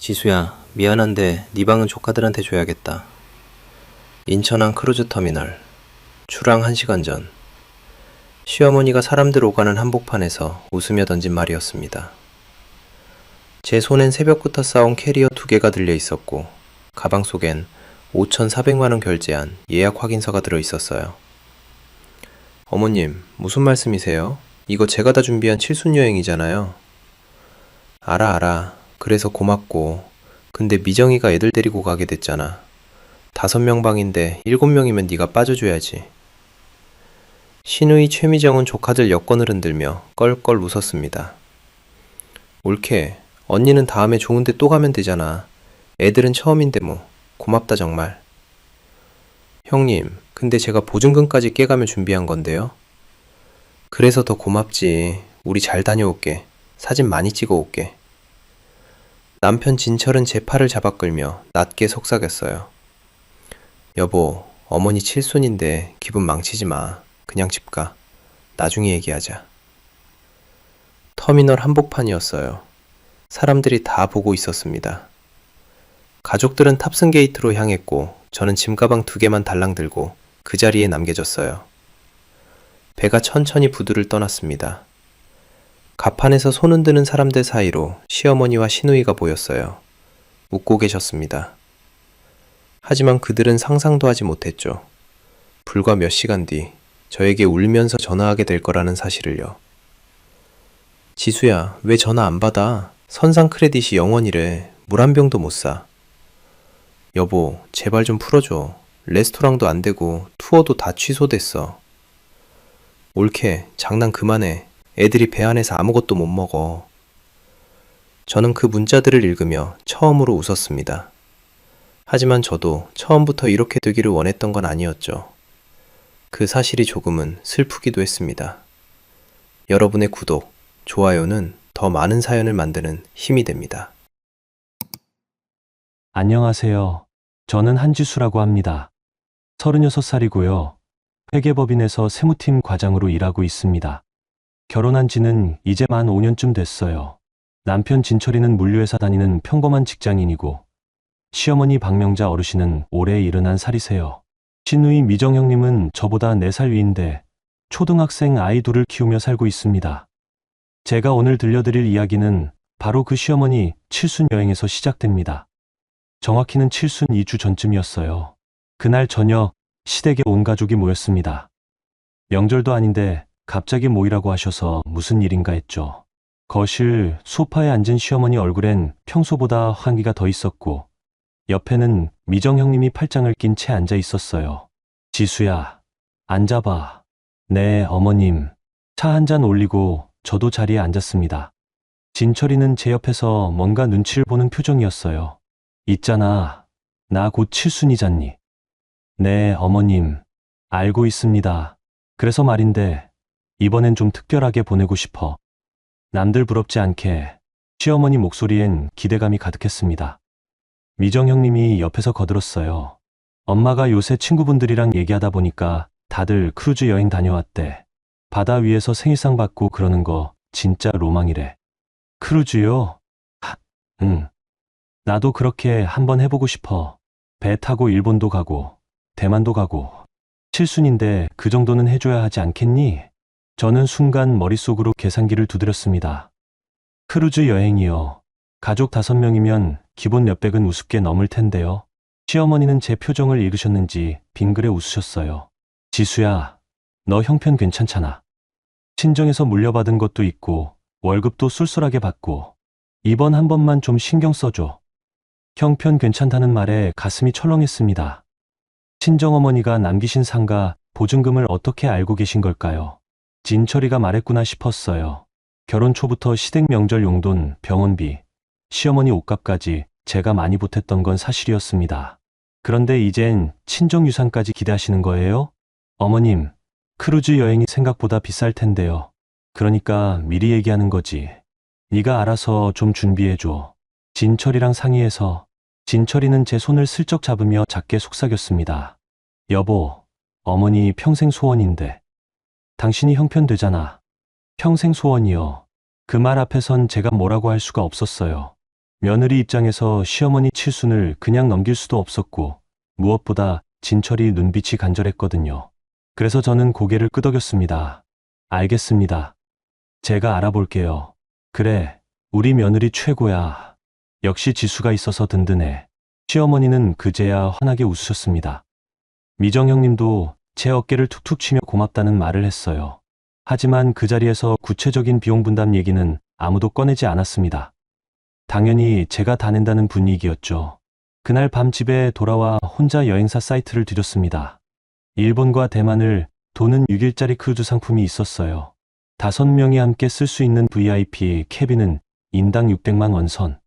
지수야, 미안한데 네 방은 조카들한테 줘야겠다. 인천항 크루즈터미널. 출항 1시간 전. 시어머니가 사람들 오가는 한복판에서 웃으며 던진 말이었습니다. 제 손엔 새벽부터 싸온 캐리어 2개가 들려 있었고 가방 속엔 5,400만 원 결제한 예약 확인서가 들어 있었어요. 어머님, 무슨 말씀이세요? 이거 제가 다 준비한 칠순 여행이잖아요. 알아. 그래서 고맙고. 근데 미정이가 애들 데리고 가게 됐잖아. 5명 방인데 7명이면 네가 빠져줘야지. 신우이 최미정은 조카들 여권을 흔들며 껄껄 웃었습니다. 옳게. 언니는 다음에 좋은데 또 가면 되잖아. 애들은 처음인데 뭐. 고맙다 정말. 형님, 근데 제가 보증금까지 깨가며 준비한 건데요. 그래서 더 고맙지. 우리 잘 다녀올게. 사진 많이 찍어올게. 남편 진철은 제 팔을 잡아 끌며 낮게 속삭였어요. 여보, 어머니 칠순인데 기분 망치지 마. 그냥 집 가. 나중에 얘기하자. 터미널 한복판이었어요. 사람들이 다 보고 있었습니다. 가족들은 탑승 게이트로 향했고 저는 짐가방 2개만 달랑 들고 그 자리에 남겨졌어요. 배가 천천히 부두를 떠났습니다. 갑판에서 손 흔드는 사람들 사이로 시어머니와 시누이가 보였어요. 웃고 계셨습니다. 하지만 그들은 상상도 하지 못했죠. 불과 몇 시간 뒤 저에게 울면서 전화하게 될 거라는 사실을요. 지수야, 왜 전화 안 받아? 선상 크레딧이 0원이래. 물 한 병도 못 사. 여보, 제발 좀 풀어줘. 레스토랑도 안 되고 투어도 다 취소됐어. 옳게, 장난 그만해. 애들이 배 안에서 아무것도 못 먹어. 저는 그 문자들을 읽으며 처음으로 웃었습니다. 하지만 저도 처음부터 이렇게 되기를 원했던 건 아니었죠. 그 사실이 조금은 슬프기도 했습니다. 여러분의 구독, 좋아요는 더 많은 사연을 만드는 힘이 됩니다. 안녕하세요. 저는 한지수라고 합니다. 36살이고요. 회계법인에서 세무팀 과장으로 일하고 있습니다. 결혼한 지는 이제 만 5년쯤 됐어요. 남편 진철이는 물류회사 다니는 평범한 직장인이고 시어머니 박명자 어르신은 올해 71살이세요. 신우이 미정 형님은 저보다 4살 위인데 초등학생 아이 둘을 키우며 살고 있습니다. 제가 오늘 들려드릴 이야기는 바로 그 시어머니 칠순 여행에서 시작됩니다. 정확히는 칠순 2주 전쯤이었어요. 그날 저녁 시댁에 온 가족이 모였습니다. 명절도 아닌데 갑자기 모이라고 하셔서 무슨 일인가 했죠. 거실 소파에 앉은 시어머니 얼굴엔 평소보다 환기가 더 있었고 옆에는 미정 형님이 팔짱을 낀 채 앉아 있었어요. 지수야, 앉아봐. 네, 어머님. 차 한 잔 올리고 저도 자리에 앉았습니다. 진철이는 제 옆에서 뭔가 눈치를 보는 표정이었어요. 있잖아, 나 곧 칠순이잖니. 네, 어머님. 알고 있습니다. 그래서 말인데 이번엔 좀 특별하게 보내고 싶어. 남들 부럽지 않게. 시어머니 목소리엔 기대감이 가득했습니다. 미정 형님이 옆에서 거들었어요. 엄마가 요새 친구분들이랑 얘기하다 보니까 다들 크루즈 여행 다녀왔대. 바다 위에서 생일상 받고 그러는 거 진짜 로망이래. 크루즈요? 응. 나도 그렇게 한번 해보고 싶어. 배 타고 일본도 가고 대만도 가고. 칠순인데 그 정도는 해줘야 하지 않겠니? 저는 순간 머릿속으로 계산기를 두드렸습니다. 크루즈 여행이요. 가족 5명이면 기본 몇백은 우습게 넘을 텐데요. 시어머니는 제 표정을 읽으셨는지 빙그레 웃으셨어요. 지수야, 너 형편 괜찮잖아. 친정에서 물려받은 것도 있고 월급도 쏠쏠하게 받고 이번 한 번만 좀 신경 써줘. 형편 괜찮다는 말에 가슴이 철렁했습니다. 친정어머니가 남기신 상가 보증금을 어떻게 알고 계신 걸까요? 진철이가 말했구나 싶었어요. 결혼 초부터 시댁 명절 용돈, 병원비, 시어머니 옷값까지 제가 많이 보탰던 건 사실이었습니다. 그런데 이젠 친정 유산까지 기대하시는 거예요? 어머님, 크루즈 여행이 생각보다 비쌀 텐데요. 그러니까 미리 얘기하는 거지. 네가 알아서 좀 준비해줘. 진철이랑 상의해서. 진철이는 제 손을 슬쩍 잡으며 작게 속삭였습니다. 여보, 어머니 평생 소원인데. 당신이 형편 되잖아. 평생 소원이요. 그 말 앞에선 제가 뭐라고 할 수가 없었어요. 며느리 입장에서 시어머니 칠순을 그냥 넘길 수도 없었고, 무엇보다 진철이 눈빛이 간절했거든요. 그래서 저는 고개를 끄덕였습니다. 알겠습니다. 제가 알아볼게요. 그래, 우리 며느리 최고야. 역시 지수가 있어서 든든해. 시어머니는 그제야 환하게 웃으셨습니다. 미정 형님도 제 어깨를 툭툭 치며 고맙다는 말을 했어요. 하지만 그 자리에서 구체적인 비용 분담 얘기는 아무도 꺼내지 않았습니다. 당연히 제가 다 낸다는 분위기였죠. 그날 밤 집에 돌아와 혼자 여행사 사이트를 뒤졌습니다. 일본과 대만을 도는 6일짜리 크루즈 상품이 있었어요. 5명이 함께 쓸 수 있는 VIP 캐빈은 인당 600만 원 선.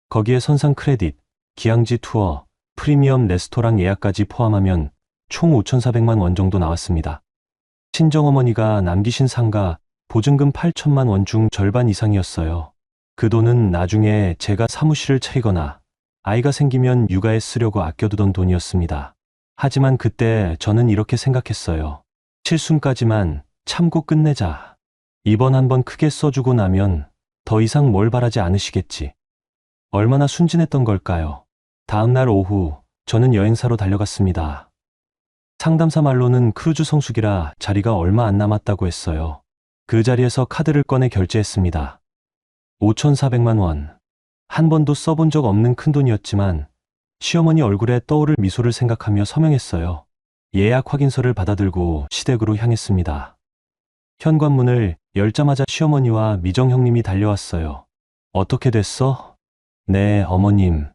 거기에 선상 크레딧, 기항지 투어, 프리미엄 레스토랑 예약까지 포함하면 총 5,400만 원 정도 나왔습니다. 친정어머니가 남기신 상가 보증금 8천만 원 중 절반 이상이었어요. 그 돈은 나중에 제가 사무실을 차리거나 아이가 생기면 육아에 쓰려고 아껴두던 돈이었습니다. 하지만 그때 저는 이렇게 생각했어요. 칠순까지만 참고 끝내자. 이번 한번 크게 써주고 나면 더 이상 뭘 바라지 않으시겠지. 얼마나 순진했던 걸까요? 다음 날 오후 저는 여행사로 달려갔습니다. 상담사 말로는 크루즈 성수기라 자리가 얼마 안 남았다고 했어요. 그 자리에서 카드를 꺼내 결제했습니다. 5,400만 원. 한 번도 써본 적 없는 큰돈이었지만 시어머니 얼굴에 떠오를 미소를 생각하며 서명했어요. 예약 확인서를 받아들고 시댁으로 향했습니다. 현관문을 열자마자 시어머니와 미정 형님이 달려왔어요. 어떻게 됐어? 네, 어머님.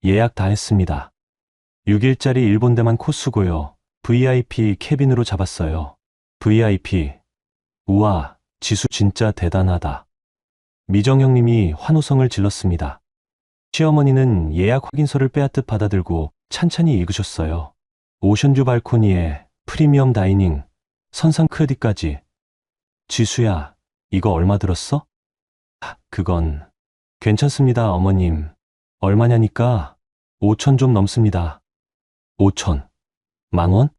예약 다 했습니다. 6일짜리 일본 대만 코스고요. VIP 캐빈으로 잡았어요. VIP. 우와, 지수 진짜 대단하다. 미정 형님이 환호성을 질렀습니다. 시어머니는 예약 확인서를 빼앗듯 받아들고 찬찬히 읽으셨어요. 오션뷰 발코니에 프리미엄 다이닝, 선상 크레딧까지. 지수야, 이거 얼마 들었어? 그건 괜찮습니다, 어머님. 얼마냐니까? 5천 좀 넘습니다. 5천. 만 원?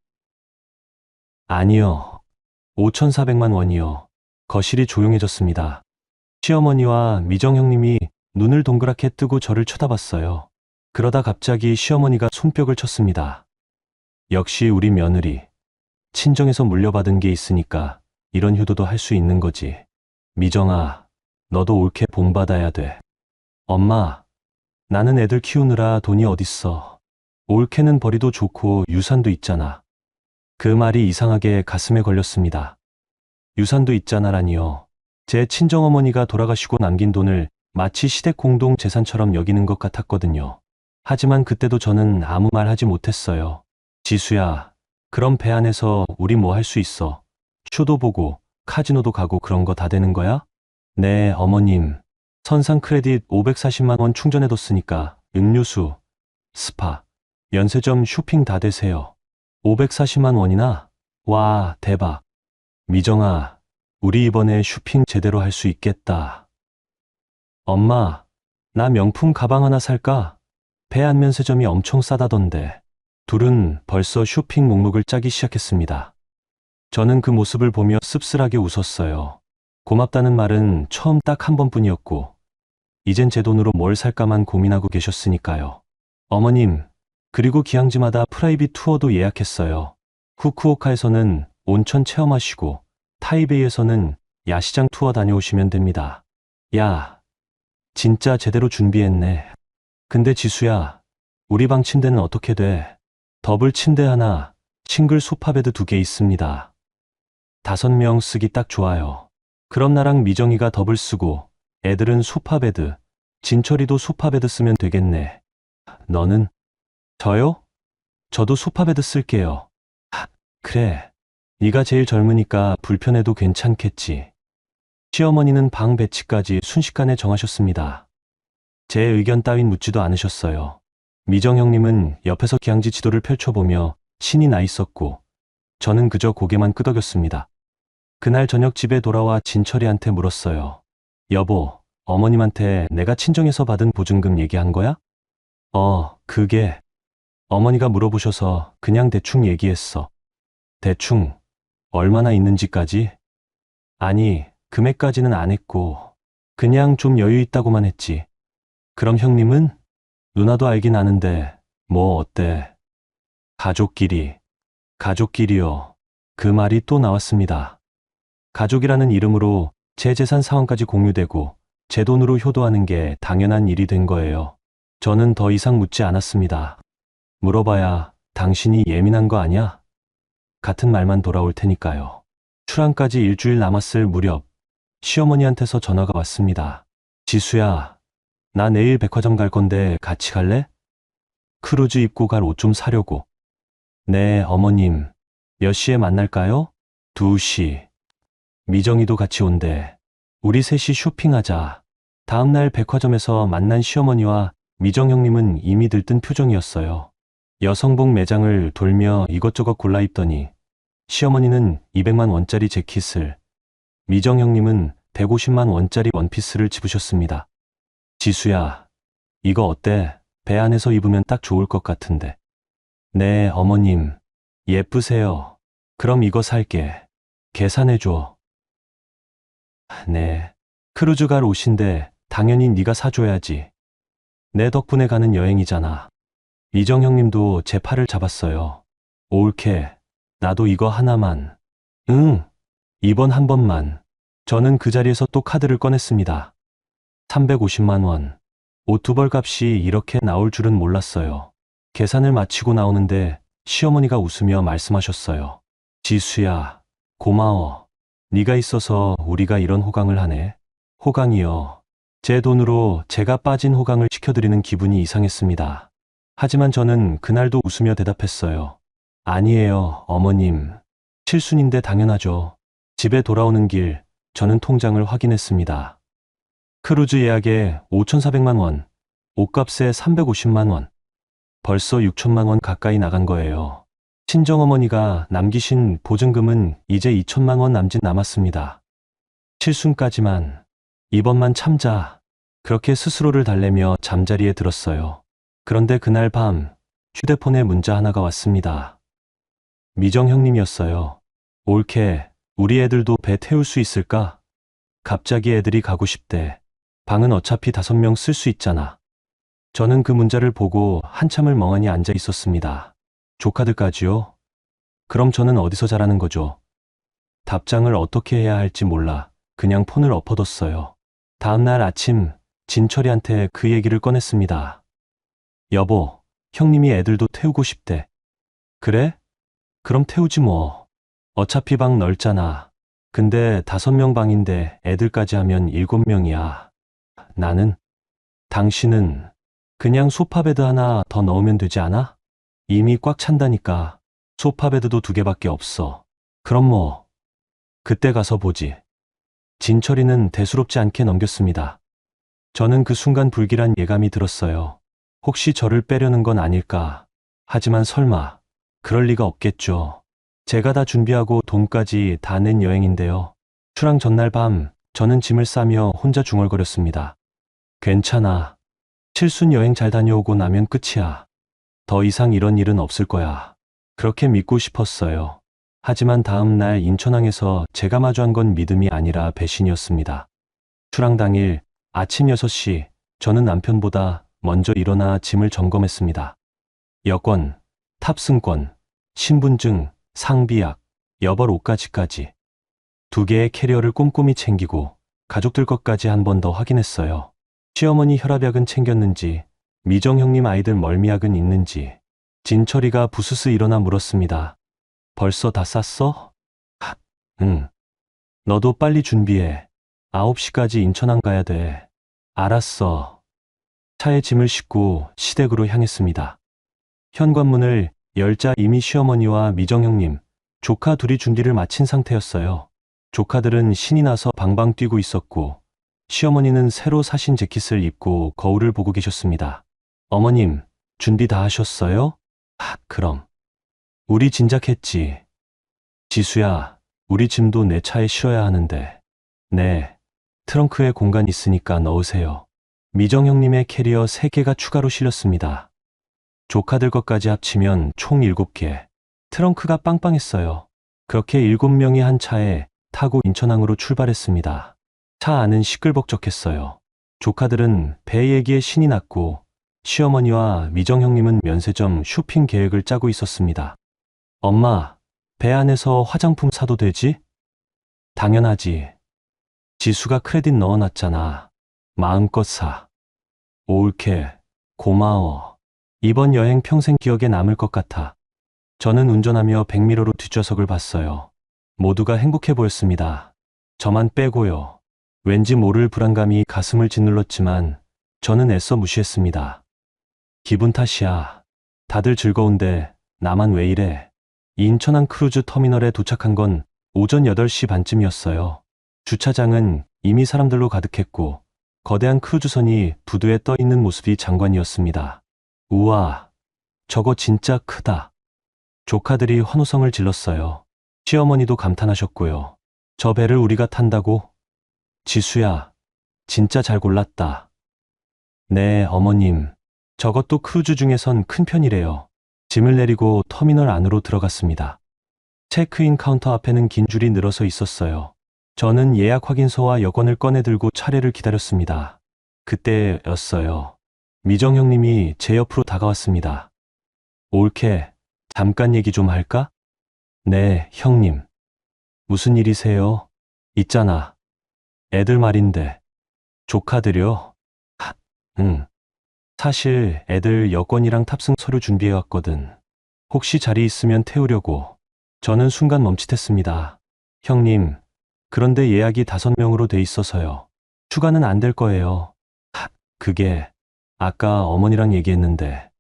아니요. 5,400만 원이요. 거실이 조용해졌습니다. 시어머니와 미정 형님이 눈을 동그랗게 뜨고 저를 쳐다봤어요. 그러다 갑자기 시어머니가 손뼉을 쳤습니다. 역시 우리 며느리. 친정에서 물려받은 게 있으니까 이런 효도도 할 수 있는 거지. 미정아, 너도 옳게 본받아야 돼. 엄마, 나는 애들 키우느라 돈이 어딨어. 올케는 벌이도 좋고 유산도 있잖아. 그 말이 이상하게 가슴에 걸렸습니다. 유산도 있잖아라니요. 제 친정어머니가 돌아가시고 남긴 돈을 마치 시댁 공동 재산처럼 여기는 것 같았거든요. 하지만 그때도 저는 아무 말 하지 못했어요. 지수야, 그럼 배 안에서 우리 뭐 할 수 있어? 쇼도 보고 카지노도 가고 그런 거 다 되는 거야? 네, 어머님. 선상 크레딧 540만 원 충전해뒀으니까 음료수, 스파, 면세점 쇼핑 다 되세요. 540만 원이나? 와, 대박. 미정아, 우리 이번에 쇼핑 제대로 할 수 있겠다. 엄마, 나 명품 가방 하나 살까? 배안면세점이 엄청 싸다던데. 둘은 벌써 쇼핑 목록을 짜기 시작했습니다. 저는 그 모습을 보며 씁쓸하게 웃었어요. 고맙다는 말은 처음 딱 한 번뿐이었고, 이젠 제 돈으로 뭘 살까만 고민하고 계셨으니까요. 어머님, 그리고 기항지마다 프라이빗 투어도 예약했어요. 후쿠오카에서는 온천 체험하시고, 타이베이에서는 야시장 투어 다녀오시면 됩니다. 야, 진짜 제대로 준비했네. 근데 지수야, 우리 방 침대는 어떻게 돼? 더블 침대 하나, 싱글 소파베드 2개 있습니다. 5명 쓰기 딱 좋아요. 그럼 나랑 미정이가 더블 쓰고, 애들은 소파베드, 진철이도 소파베드 쓰면 되겠네. 너는? 저요? 저도 소파베드 쓸게요. 그래. 네가 제일 젊으니까 불편해도 괜찮겠지. 시어머니는 방 배치까지 순식간에 정하셨습니다. 제 의견 따윈 묻지도 않으셨어요. 미정 형님은 옆에서 기항지 지도를 펼쳐보며 신이 나 있었고, 저는 그저 고개만 끄덕였습니다. 그날 저녁 집에 돌아와 진철이한테 물었어요. 여보, 어머님한테 내가 친정에서 받은 보증금 얘기한 거야? 그게 어머니가 물어보셔서 그냥 대충 얘기했어. 대충 얼마나 있는지까지? 아니, 금액까지는 안 했고 그냥 좀 여유 있다고만 했지. 그럼 형님은? 누나도 알긴 아는데, 뭐 어때? 가족끼리요. 그 말이 또 나왔습니다. 가족이라는 이름으로 제 재산 상황까지 공유되고 제 돈으로 효도하는 게 당연한 일이 된 거예요. 저는 더 이상 묻지 않았습니다. 물어봐야 당신이 예민한 거 아냐? 같은 말만 돌아올 테니까요. 출항까지 일주일 남았을 무렵 시어머니한테서 전화가 왔습니다. 지수야, 나 내일 백화점 갈 건데 같이 갈래? 크루즈 입고 갈 옷 좀 사려고. 네, 어머님. 몇 시에 만날까요? 2시. 미정이도 같이 온대. 우리 셋이 쇼핑하자. 다음날 백화점에서 만난 시어머니와 미정 형님은 이미 들뜬 표정이었어요. 여성복 매장을 돌며 이것저것 골라 입더니 시어머니는 200만 원짜리 재킷을, 미정 형님은 150만 원짜리 원피스를 집으셨습니다. 지수야, 이거 어때? 배 안에서 입으면 딱 좋을 것 같은데. 네, 어머님. 예쁘세요. 그럼 이거 살게. 계산해줘. 네. 크루즈 갈 옷인데 당연히 네가 사줘야지. 내 덕분에 가는 여행이잖아. 미정 형님도 제 팔을 잡았어요. 옳게. 나도 이거 하나만. 응. 이번 한 번만. 저는 그 자리에서 또 카드를 꺼냈습니다. 350만 원. 옷 두 벌 값이 이렇게 나올 줄은 몰랐어요. 계산을 마치고 나오는데 시어머니가 웃으며 말씀하셨어요. 지수야, 고마워. 네가 있어서 우리가 이런 호강을 하네. 호강이요. 제 돈으로 제가 빠진 호강을 시켜드리는 기분이 이상했습니다. 하지만 저는 그날도 웃으며 대답했어요. 아니에요, 어머님. 칠순인데 당연하죠. 집에 돌아오는 길, 저는 통장을 확인했습니다. 크루즈 예약에 5,400만 원, 옷값에 350만 원. 벌써 6천만 원 가까이 나간 거예요. 친정어머니가 남기신 보증금은 이제 2천만 원 남짓 남았습니다. 칠순까지만, 이번만 참자. 그렇게 스스로를 달래며 잠자리에 들었어요. 그런데 그날 밤 휴대폰에 문자 하나가 왔습니다. 미정 형님이었어요. 옳게, 우리 애들도 배 태울 수 있을까? 갑자기 애들이 가고 싶대. 방은 어차피 5명 쓸 수 있잖아. 저는 그 문자를 보고 한참을 멍하니 앉아 있었습니다. 조카들까지요? 그럼 저는 어디서 자라는 거죠? 답장을 어떻게 해야 할지 몰라 그냥 폰을 엎어뒀어요. 다음날 아침 진철이한테 그 얘기를 꺼냈습니다. 여보, 형님이 애들도 태우고 싶대. 그래? 그럼 태우지 뭐. 어차피 방 넓잖아. 근데 5명 방인데 애들까지 하면 7명이야. 나는? 당신은 그냥 소파베드 하나 더 넣으면 되지 않아? 이미 꽉 찬다니까. 소파베드도 2개밖에 없어. 그럼 뭐, 그때 가서 보지. 진철이는 대수롭지 않게 넘겼습니다. 저는 그 순간 불길한 예감이 들었어요. 혹시 저를 빼려는 건 아닐까. 하지만 설마, 그럴 리가 없겠죠. 제가 다 준비하고 돈까지 다 낸 여행인데요. 출항 전날 밤, 저는 짐을 싸며 혼자 중얼거렸습니다. 괜찮아. 칠순 여행 잘 다녀오고 나면 끝이야. 더 이상 이런 일은 없을 거야. 그렇게 믿고 싶었어요. 하지만 다음 날 인천항에서 제가 마주한 건 믿음이 아니라 배신이었습니다. 출항 당일 아침 6시, 저는 남편보다 먼저 일어나 짐을 점검했습니다. 여권, 탑승권, 신분증, 상비약, 여벌 옷가지까지. 2개의 캐리어를 꼼꼼히 챙기고 가족들 것까지 한 번 더 확인했어요. 시어머니 혈압약은 챙겼는지, 미정 형님 아이들 멀미약은 있는지. 진철이가 부스스 일어나 물었습니다. 벌써 다 쌌어? 응. 너도 빨리 준비해. 9시까지 인천항 가야 돼. 알았어. 차에 짐을 싣고 시댁으로 향했습니다. 현관문을 열자 이미 시어머니와 미정 형님, 조카 둘이 준비를 마친 상태였어요. 조카들은 신이 나서 방방 뛰고 있었고, 시어머니는 새로 사신 재킷을 입고 거울을 보고 계셨습니다. 어머님, 준비 다 하셨어요? 그럼. 우리 진작했지. 지수야, 우리 짐도 내 차에 실어야 하는데. 네, 트렁크에 공간 있으니까 넣으세요. 미정 형님의 캐리어 3개가 추가로 실렸습니다. 조카들 것까지 합치면 총 7개. 트렁크가 빵빵했어요. 그렇게 7명이 한 차에 타고 인천항으로 출발했습니다. 차 안은 시끌벅적했어요. 조카들은 배 얘기에 신이 났고 시어머니와 미정 형님은 면세점 쇼핑 계획을 짜고 있었습니다. 엄마, 배 안에서 화장품 사도 되지? 당연하지. 지수가 크레딧 넣어놨잖아. 마음껏 사. 올케, 고마워. 이번 여행 평생 기억에 남을 것 같아. 저는 운전하며 백미러로 뒷좌석을 봤어요. 모두가 행복해 보였습니다. 저만 빼고요. 왠지 모를 불안감이 가슴을 짓눌렀지만 저는 애써 무시했습니다. 기분 탓이야. 다들 즐거운데 나만 왜 이래? 인천항 크루즈 터미널에 도착한 건 오전 8시 반쯤이었어요. 주차장은 이미 사람들로 가득했고 거대한 크루즈선이 부두에 떠 있는 모습이 장관이었습니다. 우와, 저거 진짜 크다. 조카들이 환호성을 질렀어요. 시어머니도 감탄하셨고요. 저 배를 우리가 탄다고? 지수야, 진짜 잘 골랐다. 네, 어머님. 저것도 크루즈 중에선 큰 편이래요. 짐을 내리고 터미널 안으로 들어갔습니다. 체크인 카운터 앞에는 긴 줄이 늘어서 있었어요. 저는 예약 확인서와 여권을 꺼내 들고 차례를 기다렸습니다. 그때였어요. 미정 형님이 제 옆으로 다가왔습니다. 올케, 잠깐 얘기 좀 할까? 네, 형님. 무슨 일이세요? 있잖아. 애들 말인데. 조카들요? 응. 사실 애들 여권이랑 탑승 서류 준비해왔거든. 혹시 자리 있으면 태우려고. 저는 순간 멈칫했습니다. 형님, 그런데 예약이 5명으로 돼 있어서요. 추가는 안 될 거예요. 그게 아까 어머니랑 얘기했는데.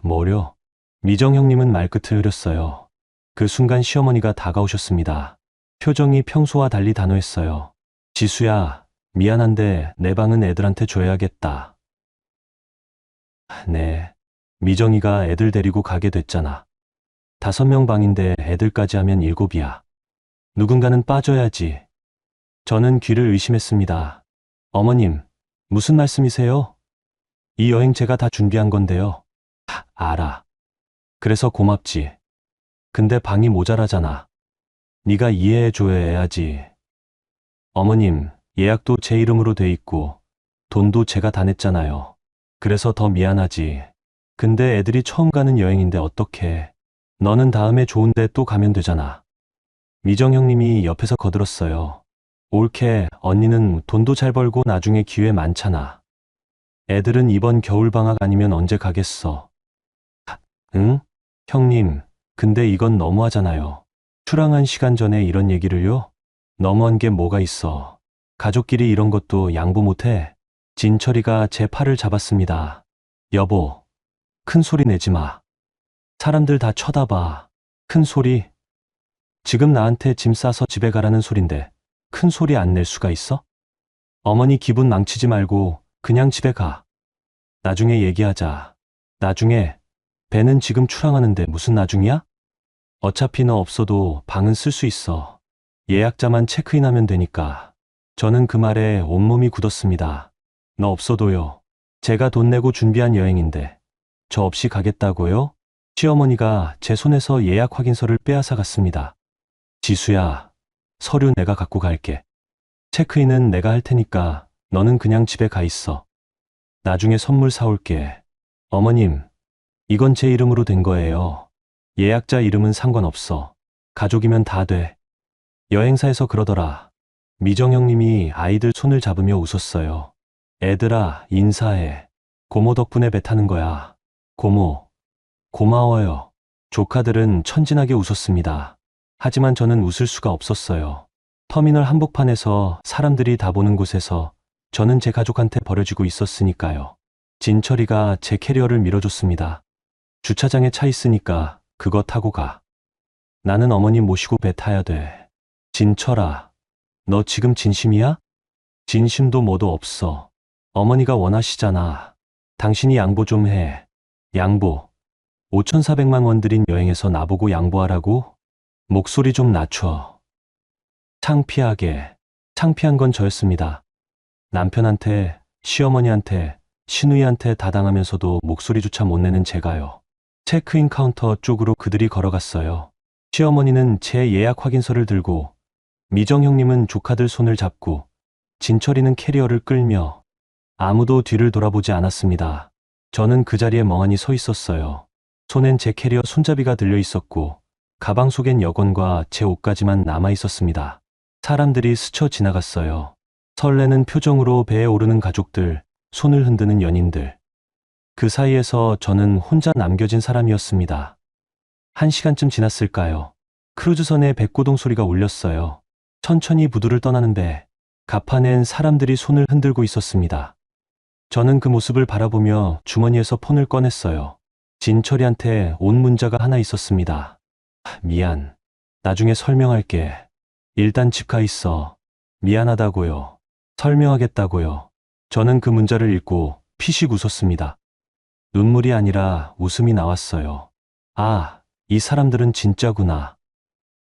뭐려? 미정 형님은 말끝을 흐렸어요. 그 순간 시어머니가 다가오셨습니다. 표정이 평소와 달리 단호했어요. 지수야, 미안한데 내 방은 애들한테 줘야겠다. 네, 미정이가 애들 데리고 가게 됐잖아. 5명 방인데 애들까지 하면 7이야. 누군가는 빠져야지. 저는 귀를 의심했습니다. 어머님, 무슨 말씀이세요? 이 여행 제가 다 준비한 건데요. 알아. 그래서 고맙지. 근데 방이 모자라잖아. 네가 이해해줘야 지. 어머님, 예약도 제 이름으로 돼 있고 돈도 제가 다 냈잖아요. 그래서 더 미안하지. 근데 애들이 처음 가는 여행인데 어떡해. 너는 다음에 좋은데 또 가면 되잖아. 미정 형님이 옆에서 거들었어요. 올케, 언니는 돈도 잘 벌고 나중에 기회 많잖아. 애들은 이번 겨울방학 아니면 언제 가겠어. 응? 형님, 근데 이건 너무하잖아요. 출항한 시간 전에 이런 얘기를요? 너무한 게 뭐가 있어. 가족끼리 이런 것도 양보 못해. 진철이가 제 팔을 잡았습니다. 여보, 큰 소리 내지 마. 사람들 다 쳐다봐. 큰 소리? 지금 나한테 짐 싸서 집에 가라는 소린데 큰 소리 안 낼 수가 있어? 어머니 기분 망치지 말고 그냥 집에 가. 나중에 얘기하자. 나중에? 배는 지금 출항하는데 무슨 나중이야? 어차피 너 없어도 방은 쓸 수 있어. 예약자만 체크인하면 되니까. 저는 그 말에 온몸이 굳었습니다. 너 없어도요. 제가 돈 내고 준비한 여행인데 저 없이 가겠다고요? 시어머니가 제 손에서 예약 확인서를 빼앗아 갔습니다. 지수야, 서류 내가 갖고 갈게. 체크인은 내가 할 테니까 너는 그냥 집에 가 있어. 나중에 선물 사올게. 어머님, 이건 제 이름으로 된 거예요. 예약자 이름은 상관없어. 가족이면 다 돼. 여행사에서 그러더라. 미정 형님이 아이들 손을 잡으며 웃었어요. 애들아, 인사해. 고모 덕분에 배 타는 거야. 고모, 고마워요. 조카들은 천진하게 웃었습니다. 하지만 저는 웃을 수가 없었어요. 터미널 한복판에서 사람들이 다 보는 곳에서 저는 제 가족한테 버려지고 있었으니까요. 진철이가 제 캐리어를 밀어줬습니다. 주차장에 차 있으니까 그거 타고 가. 나는 어머니 모시고 배 타야 돼. 진철아, 너 지금 진심이야? 진심도 뭐도 없어. 어머니가 원하시잖아. 당신이 양보 좀 해. 양보. 5,400만 원 들인 여행에서 나보고 양보하라고? 목소리 좀 낮춰. 창피한 건 저였습니다. 남편한테, 시어머니한테, 시누이한테 다 당하면서도 목소리조차 못 내는 제가요. 체크인 카운터 쪽으로 그들이 걸어갔어요. 시어머니는 제 예약 확인서를 들고, 미정 형님은 조카들 손을 잡고, 진철이는 캐리어를 끌며 아무도 뒤를 돌아보지 않았습니다. 저는 그 자리에 멍하니 서 있었어요. 손엔 제 캐리어 손잡이가 들려 있었고, 가방 속엔 여권과 제 옷까지만 남아 있었습니다. 사람들이 스쳐 지나갔어요. 설레는 표정으로 배에 오르는 가족들, 손을 흔드는 연인들. 그 사이에서 저는 혼자 남겨진 사람이었습니다. 1시간쯤 지났을까요? 크루즈선의 백고동 소리가 울렸어요. 천천히 부두를 떠나는 배, 갑판엔 사람들이 손을 흔들고 있었습니다. 저는 그 모습을 바라보며 주머니에서 폰을 꺼냈어요. 진철이한테 온 문자가 하나 있었습니다. 미안. 나중에 설명할게. 일단 집 가 있어. 미안하다고요. 설명하겠다고요. 저는 그 문자를 읽고 피식 웃었습니다. 눈물이 아니라 웃음이 나왔어요. 아, 이 사람들은 진짜구나.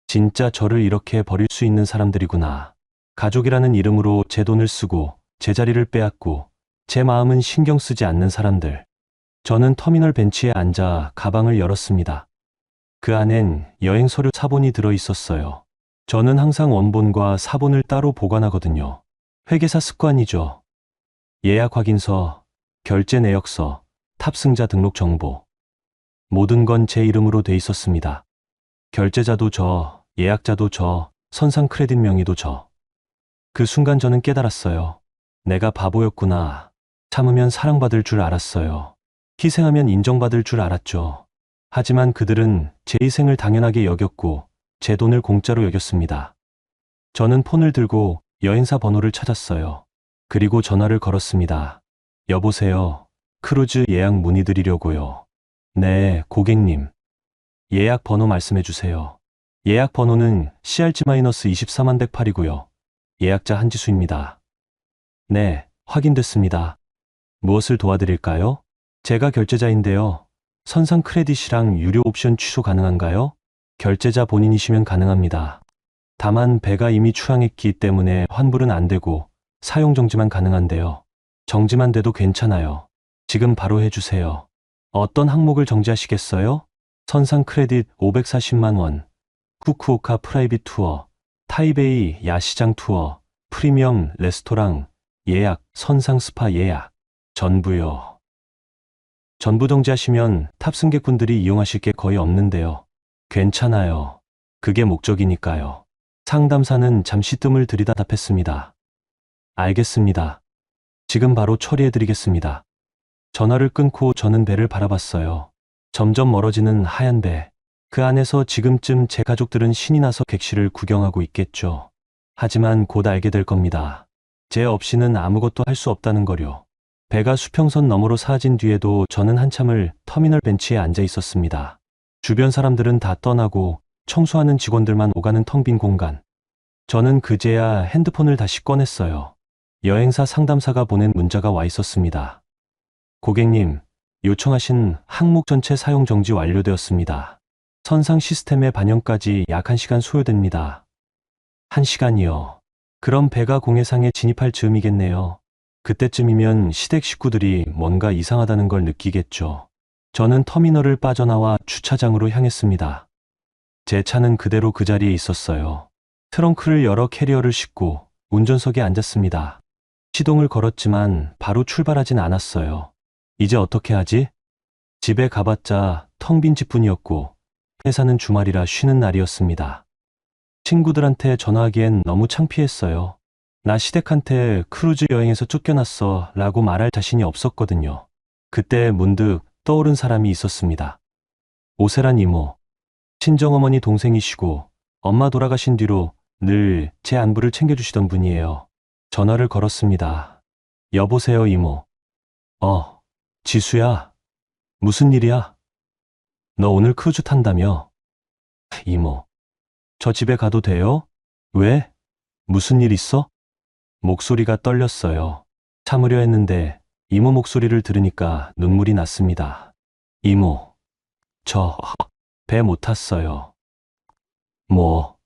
진짜 저를 이렇게 버릴 수 있는 사람들이구나. 가족이라는 이름으로 제 돈을 쓰고 제 자리를 빼앗고 제 마음은 신경 쓰지 않는 사람들. 저는 터미널 벤치에 앉아 가방을 열었습니다. 그 안엔 여행 서류 사본이 들어 있었어요. 저는 항상 원본과 사본을 따로 보관하거든요. 회계사 습관이죠. 예약 확인서, 결제 내역서, 탑승자 등록 정보. 모든 건 제 이름으로 돼 있었습니다. 결제자도 저, 예약자도 저, 선상 크레딧 명의도 저. 그 순간 저는 깨달았어요. 내가 바보였구나. 참으면 사랑받을 줄 알았어요. 희생하면 인정받을 줄 알았죠. 하지만 그들은 제 희생을 당연하게 여겼고 제 돈을 공짜로 여겼습니다. 저는 폰을 들고 여행사 번호를 찾았어요. 그리고 전화를 걸었습니다. 여보세요. 크루즈 예약 문의드리려고요. 네, 고객님. 예약 번호 말씀해 주세요. 예약 번호는 CRG-24108이고요. 예약자 한지수입니다. 네, 확인됐습니다. 무엇을 도와드릴까요? 제가 결제자인데요. 선상 크레딧이랑 유료 옵션 취소 가능한가요? 결제자 본인이시면 가능합니다. 다만 배가 이미 출항했기 때문에 환불은 안 되고 사용 정지만 가능한데요. 정지만 돼도 괜찮아요. 지금 바로 해주세요. 어떤 항목을 정지하시겠어요? 선상 크레딧 540만 원, 후쿠오카 프라이빗 투어, 타이베이 야시장 투어, 프리미엄 레스토랑 예약, 선상 스파 예약, 전부요. 전부 정지하시면 탑승객분들이 이용하실 게 거의 없는데요. 괜찮아요. 그게 목적이니까요. 상담사는 잠시 뜸을 들이다 답했습니다. 알겠습니다. 지금 바로 처리해드리겠습니다. 전화를 끊고 저는 배를 바라봤어요. 점점 멀어지는 하얀 배. 그 안에서 지금쯤 제 가족들은 신이 나서 객실을 구경하고 있겠죠. 하지만 곧 알게 될 겁니다. 제 없이는 아무것도 할 수 없다는 거요. 배가 수평선 너머로 사라진 뒤에도 저는 한참을 터미널 벤치에 앉아 있었습니다. 주변 사람들은 다 떠나고 청소하는 직원들만 오가는 텅 빈 공간. 저는 그제야 핸드폰을 다시 꺼냈어요. 여행사 상담사가 보낸 문자가 와 있었습니다. 고객님, 요청하신 항목 전체 사용 정지 완료되었습니다. 선상 시스템의 반영까지 약 1시간 소요됩니다. 1시간이요. 그럼 배가 공해상에 진입할 즈음이겠네요. 그때쯤이면 시댁 식구들이 뭔가 이상하다는 걸 느끼겠죠. 저는 터미널을 빠져나와 주차장으로 향했습니다. 제 차는 그대로 그 자리에 있었어요. 트렁크를 열어 캐리어를 싣고 운전석에 앉았습니다. 시동을 걸었지만 바로 출발하진 않았어요. 이제 어떻게 하지? 집에 가봤자 텅 빈 집뿐이었고 회사는 주말이라 쉬는 날이었습니다. 친구들한테 전화하기엔 너무 창피했어요. 나 시댁한테 크루즈 여행에서 쫓겨났어 라고 말할 자신이 없었거든요. 그때 문득 떠오른 사람이 있었습니다. 오세란 이모. 친정어머니 동생이시고 엄마 돌아가신 뒤로 늘 제 안부를 챙겨주시던 분이에요. 전화를 걸었습니다. 여보세요 이모. 지수야. 무슨 일이야? 너 오늘 크루즈 탄다며? 이모. 저 집에 가도 돼요? 왜? 무슨 일 있어? 목소리가 떨렸어요. 참으려 했는데 이모 목소리를 들으니까 눈물이 났습니다. 이모, 저 배 못 탔어요. 뭐?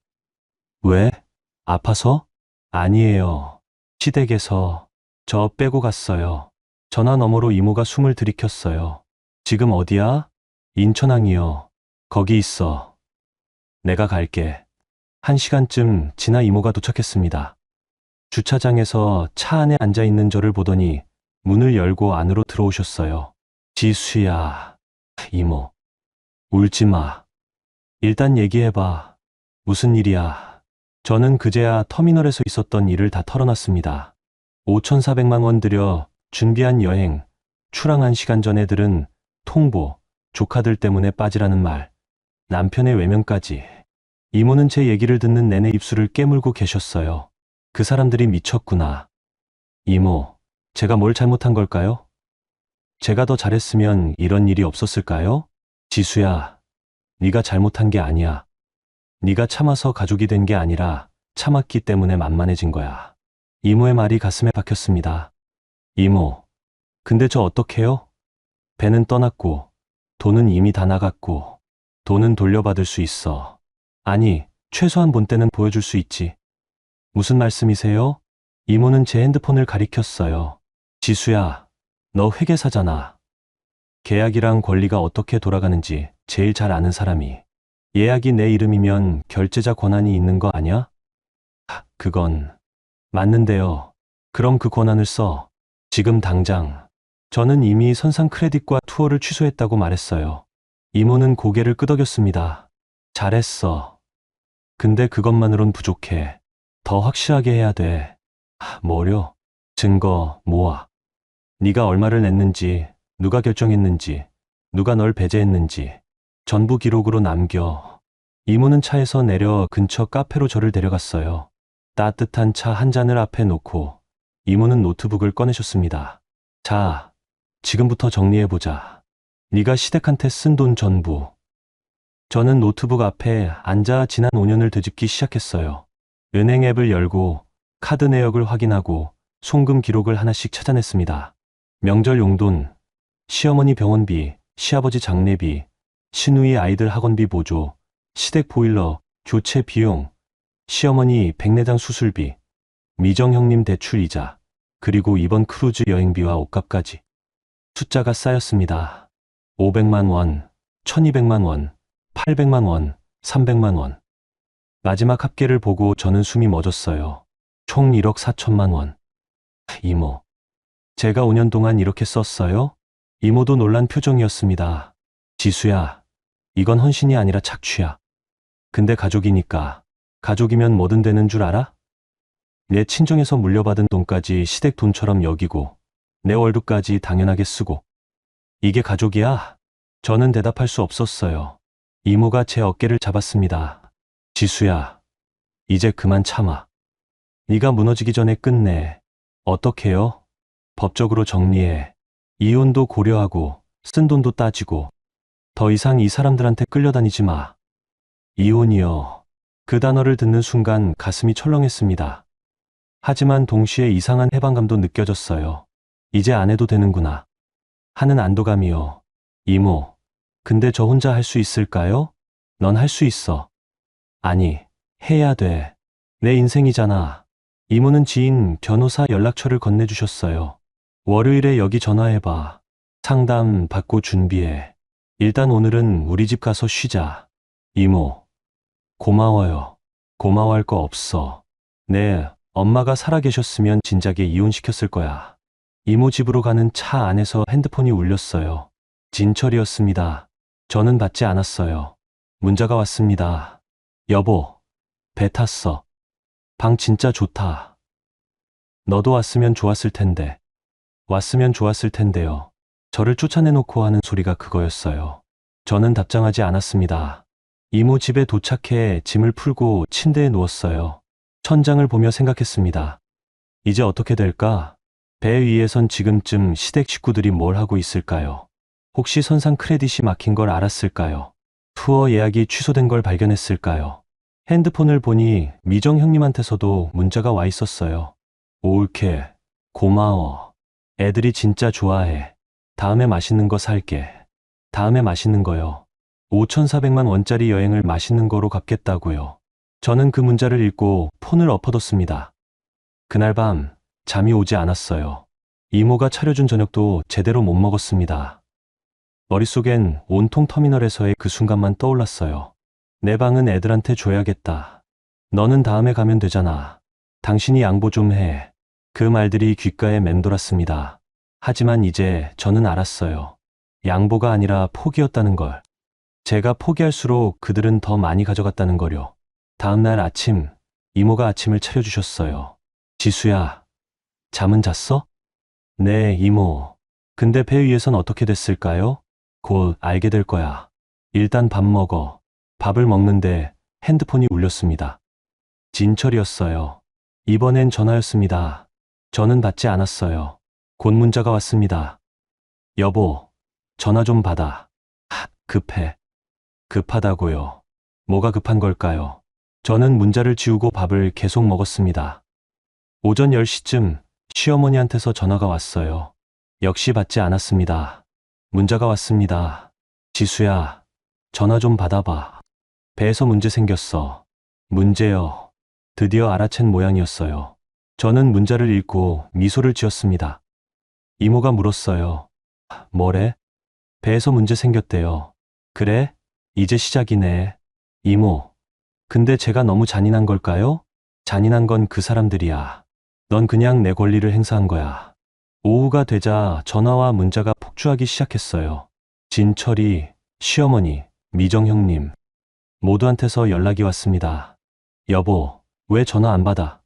왜? 아파서? 아니에요. 시댁에서 저 빼고 갔어요. 전화 너머로 이모가 숨을 들이켰어요. 지금 어디야? 인천항이요. 거기 있어. 내가 갈게. 1시간쯤 지나 이모가 도착했습니다. 주차장에서 차 안에 앉아 있는 저를 보더니 문을 열고 안으로 들어오셨어요. 지수야, 이모, 울지 마. 일단 얘기해봐. 무슨 일이야? 저는 그제야 터미널에서 있었던 일을 다 털어놨습니다. 5,400만 원 들여 준비한 여행, 출항 1시간 전 애들은 통보, 조카들 때문에 빠지라는 말, 남편의 외면까지. 이모는 제 얘기를 듣는 내내 입술을 깨물고 계셨어요. 그 사람들이 미쳤구나. 이모, 제가 뭘 잘못한 걸까요? 제가 더 잘했으면 이런 일이 없었을까요? 지수야, 네가 잘못한 게 아니야. 네가 참아서 가족이 된 게 아니라 참았기 때문에 만만해진 거야. 이모의 말이 가슴에 박혔습니다. 이모, 근데 저 어떡해요? 배는 떠났고, 돈은 이미 다 나갔고, 돈은 돌려받을 수 있어. 아니, 최소한 본때는 보여줄 수 있지. 무슨 말씀이세요? 이모는 제 핸드폰을 가리켰어요. 지수야, 너 회계사잖아. 계약이랑 권리가 어떻게 돌아가는지 제일 잘 아는 사람이. 예약이 내 이름이면 결제자 권한이 있는 거 아냐? 그건 맞는데요. 그럼 그 권한을 써. 지금 당장. 저는 이미 선상 크레딧과 투어를 취소했다고 말했어요. 이모는 고개를 끄덕였습니다. 잘했어. 근데 그것만으론 부족해. 더 확실하게 해야 돼. 뭐려? 증거 모아. 네가 얼마를 냈는지, 누가 결정했는지, 누가 널 배제했는지 전부 기록으로 남겨. 이모는 차에서 내려 근처 카페로 저를 데려갔어요. 따뜻한 차 한 잔을 앞에 놓고 이모는 노트북을 꺼내셨습니다. 자, 지금부터 정리해보자. 네가 시댁한테 쓴 돈 전부. 저는 노트북 앞에 앉아 지난 5년을 되짚기 시작했어요. 은행 앱을 열고 카드 내역을 확인하고 송금 기록을 하나씩 찾아냈습니다. 명절 용돈, 시어머니 병원비, 시아버지 장례비, 시누이 아이들 학원비 보조, 시댁 보일러, 교체 비용, 시어머니 백내장 수술비, 미정 형님 대출 이자, 그리고 이번 크루즈 여행비와 옷값까지. 숫자가 쌓였습니다. 500만 원, 1200만 원, 800만 원, 300만 원. 마지막 합계를 보고 저는 숨이 멎었어요. 총 1억 4천만 원. 이모, 제가 5년 동안 이렇게 썼어요? 이모도 놀란 표정이었습니다. 지수야, 이건 헌신이 아니라 착취야. 근데 가족이니까. 가족이면 뭐든 되는 줄 알아? 내 친정에서 물려받은 돈까지 시댁 돈처럼 여기고 내 월급까지 당연하게 쓰고. 이게 가족이야? 저는 대답할 수 없었어요. 이모가 제 어깨를 잡았습니다. 지수야, 이제 그만 참아. 네가 무너지기 전에 끝내. 어떻게요? 법적으로 정리해. 이혼도 고려하고 쓴 돈도 따지고. 더 이상 이 사람들한테 끌려다니지 마. 이혼이요. 그 단어를 듣는 순간 가슴이 철렁했습니다. 하지만 동시에 이상한 해방감도 느껴졌어요. 이제 안 해도 되는구나 하는 안도감이요. 이모, 근데 저 혼자 할 수 있을까요? 넌 할 수 있어. 아니, 해야 돼. 내 인생이잖아. 이모는 지인 변호사 연락처를 건네주셨어요. 월요일에 여기 전화해봐. 상담 받고 준비해. 일단 오늘은 우리 집 가서 쉬자. 이모, 고마워요. 고마워할 거 없어. 네, 엄마가 살아계셨으면 진작에 이혼시켰을 거야. 이모 집으로 가는 차 안에서 핸드폰이 울렸어요. 진철이었습니다. 저는 받지 않았어요. 문자가 왔습니다. 여보, 배 탔어. 방 진짜 좋다. 너도 왔으면 좋았을 텐데. 왔으면 좋았을 텐데요. 저를 쫓아내놓고 하는 소리가 그거였어요. 저는 답장하지 않았습니다. 이모 집에 도착해 짐을 풀고 침대에 누웠어요. 천장을 보며 생각했습니다. 이제 어떻게 될까? 배 위에선 지금쯤 시댁 식구들이 뭘 하고 있을까요? 혹시 선상 크레딧이 막힌 걸 알았을까요? 투어 예약이 취소된 걸 발견했을까요? 핸드폰을 보니 미정 형님한테서도 문자가 와 있었어요. 올케, 고마워. 애들이 진짜 좋아해. 다음에 맛있는 거 살게. 다음에 맛있는 거요. 5,400만 원짜리 여행을 맛있는 거로 갚겠다고요. 저는 그 문자를 읽고 폰을 엎어뒀습니다. 그날 밤 잠이 오지 않았어요. 이모가 차려준 저녁도 제대로 못 먹었습니다. 머릿속엔 온통 터미널에서의 그 순간만 떠올랐어요. 내 방은 애들한테 줘야겠다. 너는 다음에 가면 되잖아. 당신이 양보 좀 해. 그 말들이 귓가에 맴돌았습니다. 하지만 이제 저는 알았어요. 양보가 아니라 포기였다는 걸. 제가 포기할수록 그들은 더 많이 가져갔다는 거요. 다음 날 아침, 이모가 아침을 차려주셨어요. 지수야, 잠은 잤어? 네, 이모. 근데 배 위에선 어떻게 됐을까요? 곧 알게 될 거야. 일단 밥 먹어. 밥을 먹는데 핸드폰이 울렸습니다. 진철이었어요. 이번엔 전화였습니다. 저는 받지 않았어요. 곧 문자가 왔습니다. 여보, 전화 좀 받아. 급해. 급하다고요. 뭐가 급한 걸까요? 저는 문자를 지우고 밥을 계속 먹었습니다. 오전 10시쯤 시어머니한테서 전화가 왔어요. 역시 받지 않았습니다. 문자가 왔습니다. 지수야, 전화 좀 받아봐. 배에서 문제 생겼어. 문제요. 드디어 알아챈 모양이었어요. 저는 문자를 읽고 미소를 지었습니다. 이모가 물었어요. 뭐래? 배에서 문제 생겼대요. 그래? 이제 시작이네. 이모, 근데 제가 너무 잔인한 걸까요? 잔인한 건 그 사람들이야. 넌 그냥 내 권리를 행사한 거야. 오후가 되자 전화와 문자가 폭주하기 시작했어요. 진철이, 시어머니, 미정 형님, 모두한테서 연락이 왔습니다. 여보, 왜 전화 안 받아?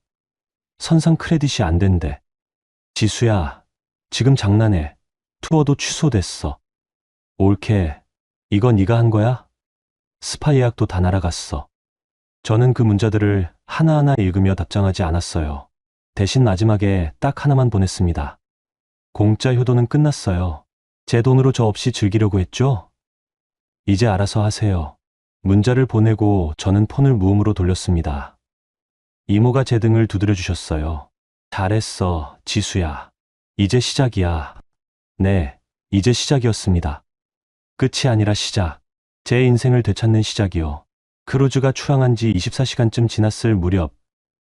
선상 크레딧이 안 된대. 지수야, 지금 장난해. 투어도 취소됐어. 올케, 이거 네가 한 거야? 스파 예약도 다 날아갔어. 저는 그 문자들을 하나하나 읽으며 답장하지 않았어요. 대신 마지막에 딱 하나만 보냈습니다. 공짜 효도는 끝났어요. 제 돈으로 저 없이 즐기려고 했죠? 이제 알아서 하세요. 문자를 보내고 저는 폰을 무음으로 돌렸습니다. 이모가 제 등을 두드려 주셨어요. 잘했어, 지수야. 이제 시작이야. 네, 이제 시작이었습니다. 끝이 아니라 시작. 제 인생을 되찾는 시작이요. 크루즈가 출항한 지 24시간쯤 지났을 무렵,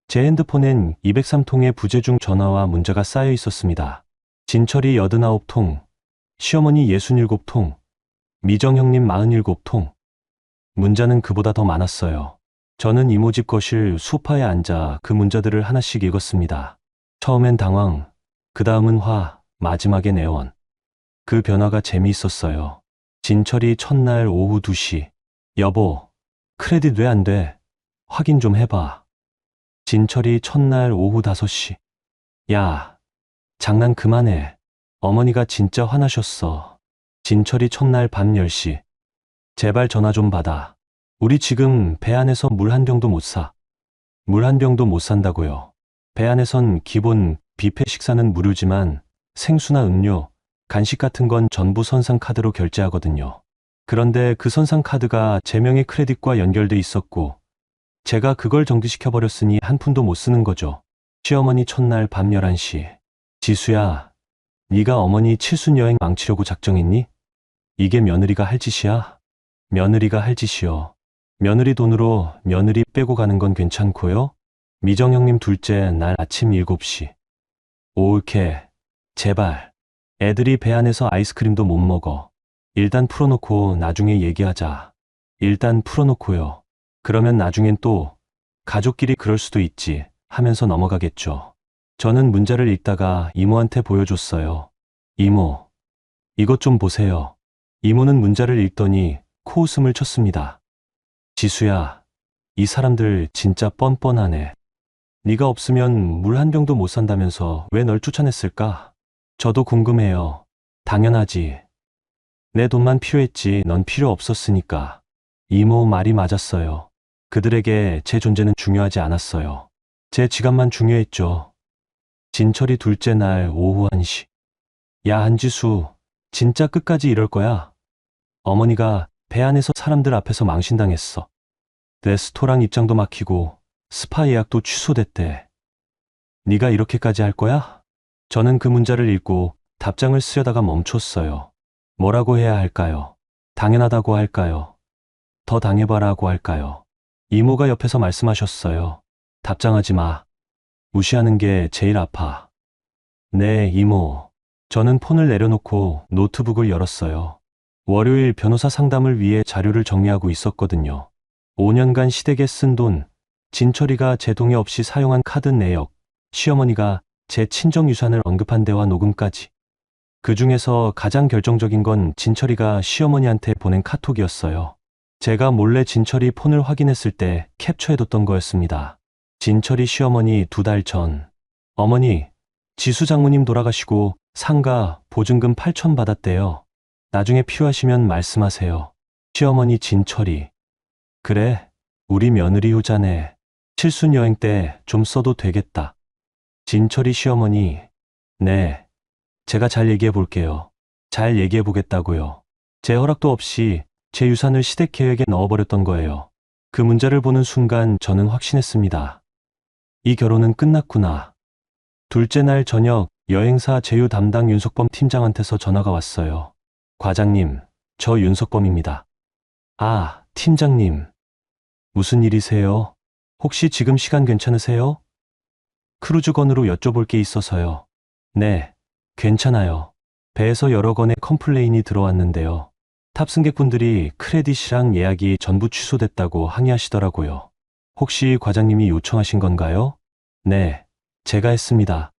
제 핸드폰엔 203통의 부재중 전화와 문자가 쌓여 있었습니다. 진철이 89통, 시어머니 67통, 미정 형님 47통. 문자는 그보다 더 많았어요. 저는 이모 집 거실 소파에 앉아 그 문자들을 하나씩 읽었습니다. 처음엔 당황, 그 다음은 화, 마지막엔 애원. 그 변화가 재미있었어요. 진철이 첫날 오후 2시. 여보, 크레딧 왜 안 돼? 확인 좀 해봐. 진철이 첫날 오후 5시. 야, 장난 그만해. 어머니가 진짜 화나셨어. 진철이 첫날 밤 10시. 제발 전화 좀 받아. 우리 지금 배 안에서 물 한 병도 못 사. 물 한 병도 못 산다고요. 배 안에선 기본 뷔페 식사는 무료지만 생수나 음료, 간식 같은 건 전부 선상 카드로 결제하거든요. 그런데 그 선상 카드가 제 명의 크레딧과 연결돼 있었고 제가 그걸 정지시켜버렸으니 한 푼도 못 쓰는 거죠. 시어머니 첫날 밤 11시. 지수야, 네가 어머니 칠순 여행 망치려고 작정했니? 이게 며느리가 할 짓이야? 며느리가 할 짓이요. 며느리 돈으로 며느리 빼고 가는 건 괜찮고요. 미정 형님 둘째 날 아침 7시. 올케, 제발. 애들이 배 안에서 아이스크림도 못 먹어. 일단 풀어놓고 나중에 얘기하자. 일단 풀어놓고요. 그러면 나중엔 또 가족끼리 그럴 수도 있지 하면서 넘어가겠죠. 저는 문자를 읽다가 이모한테 보여줬어요. 이모, 이것 좀 보세요. 이모는 문자를 읽더니 코웃음을 쳤습니다. 지수야, 이 사람들 진짜 뻔뻔하네. 네가 없으면 물 한 병도 못 산다면서 왜 널 쫓아냈을까? 저도 궁금해요. 당연하지. 내 돈만 필요했지 넌 필요 없었으니까. 이모 말이 맞았어요. 그들에게 제 존재는 중요하지 않았어요. 제 지갑만 중요했죠. 진철이 둘째 날 오후 1시. 야, 한지수, 진짜 끝까지 이럴 거야? 어머니가 배 안에서 사람들 앞에서 망신당했어. 레스토랑 입장도 막히고 스파 예약도 취소됐대. 네가 이렇게까지 할 거야? 저는 그 문자를 읽고 답장을 쓰려다가 멈췄어요. 뭐라고 해야 할까요? 당연하다고 할까요? 더 당해봐라고 할까요? 이모가 옆에서 말씀하셨어요. 답장하지 마. 무시하는 게 제일 아파. 네, 이모. 저는 폰을 내려놓고 노트북을 열었어요. 월요일 변호사 상담을 위해 자료를 정리하고 있었거든요. 5년간 시댁에 쓴 돈, 진철이가 제 동의 없이 사용한 카드 내역, 시어머니가 제 친정 유산을 언급한 대화 녹음까지. 그 중에서 가장 결정적인 건 진철이가 시어머니한테 보낸 카톡이었어요. 제가 몰래 진철이 폰을 확인했을 때 캡처해뒀던 거였습니다. 진철이 시어머니 2달 전. 어머니, 지수 장모님 돌아가시고 상가 보증금 8천 받았대요. 나중에 필요하시면 말씀하세요. 시어머니 진철이. 그래, 우리 며느리 효자네. 칠순 여행 때 좀 써도 되겠다. 진철이 시어머니. 네, 제가 잘 얘기해 볼게요. 잘 얘기해 보겠다고요. 제 허락도 없이 제 유산을 시댁 계획에 넣어버렸던 거예요. 그 문자를 보는 순간 저는 확신했습니다. 이 결혼은 끝났구나. 둘째 날 저녁 여행사 제휴 담당 윤석범 팀장한테서 전화가 왔어요. 과장님, 저 윤석범입니다. 아, 팀장님. 무슨 일이세요? 혹시 지금 시간 괜찮으세요? 크루즈건으로 여쭤볼 게 있어서요. 네, 괜찮아요. 배에서 여러 건의 컴플레인이 들어왔는데요. 탑승객분들이 크레딧이랑 예약이 전부 취소됐다고 항의하시더라고요. 혹시 과장님이 요청하신 건가요? 네, 제가 했습니다.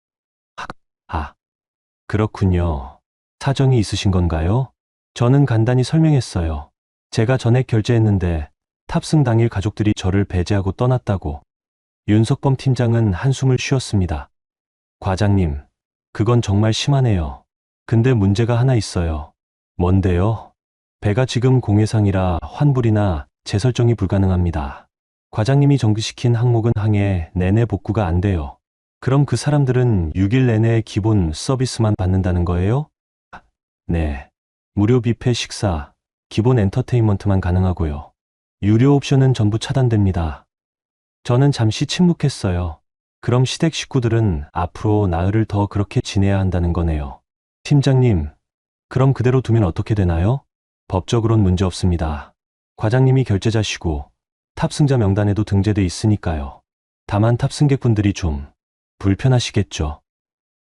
아, 그렇군요. 사정이 있으신 건가요? 저는 간단히 설명했어요. 제가 전액 결제했는데 탑승 당일 가족들이 저를 배제하고 떠났다고. 윤석범 팀장은 한숨을 쉬었습니다. 과장님, 그건 정말 심하네요. 근데 문제가 하나 있어요. 뭔데요? 배가 지금 공해상이라 환불이나 재설정이 불가능합니다. 과장님이 정지시킨 항목은 항해 내내 복구가 안 돼요. 그럼 그 사람들은 6일 내내 기본 서비스만 받는다는 거예요? 네. 무료 뷔페 식사, 기본 엔터테인먼트만 가능하고요. 유료 옵션은 전부 차단됩니다. 저는 잠시 침묵했어요. 그럼 시댁 식구들은 앞으로 나흘을 더 그렇게 지내야 한다는 거네요. 팀장님, 그럼 그대로 두면 어떻게 되나요? 법적으론 문제 없습니다. 과장님이 결제자시고 탑승자 명단에도 등재돼 있으니까요. 다만 탑승객분들이 좀 불편하시겠죠.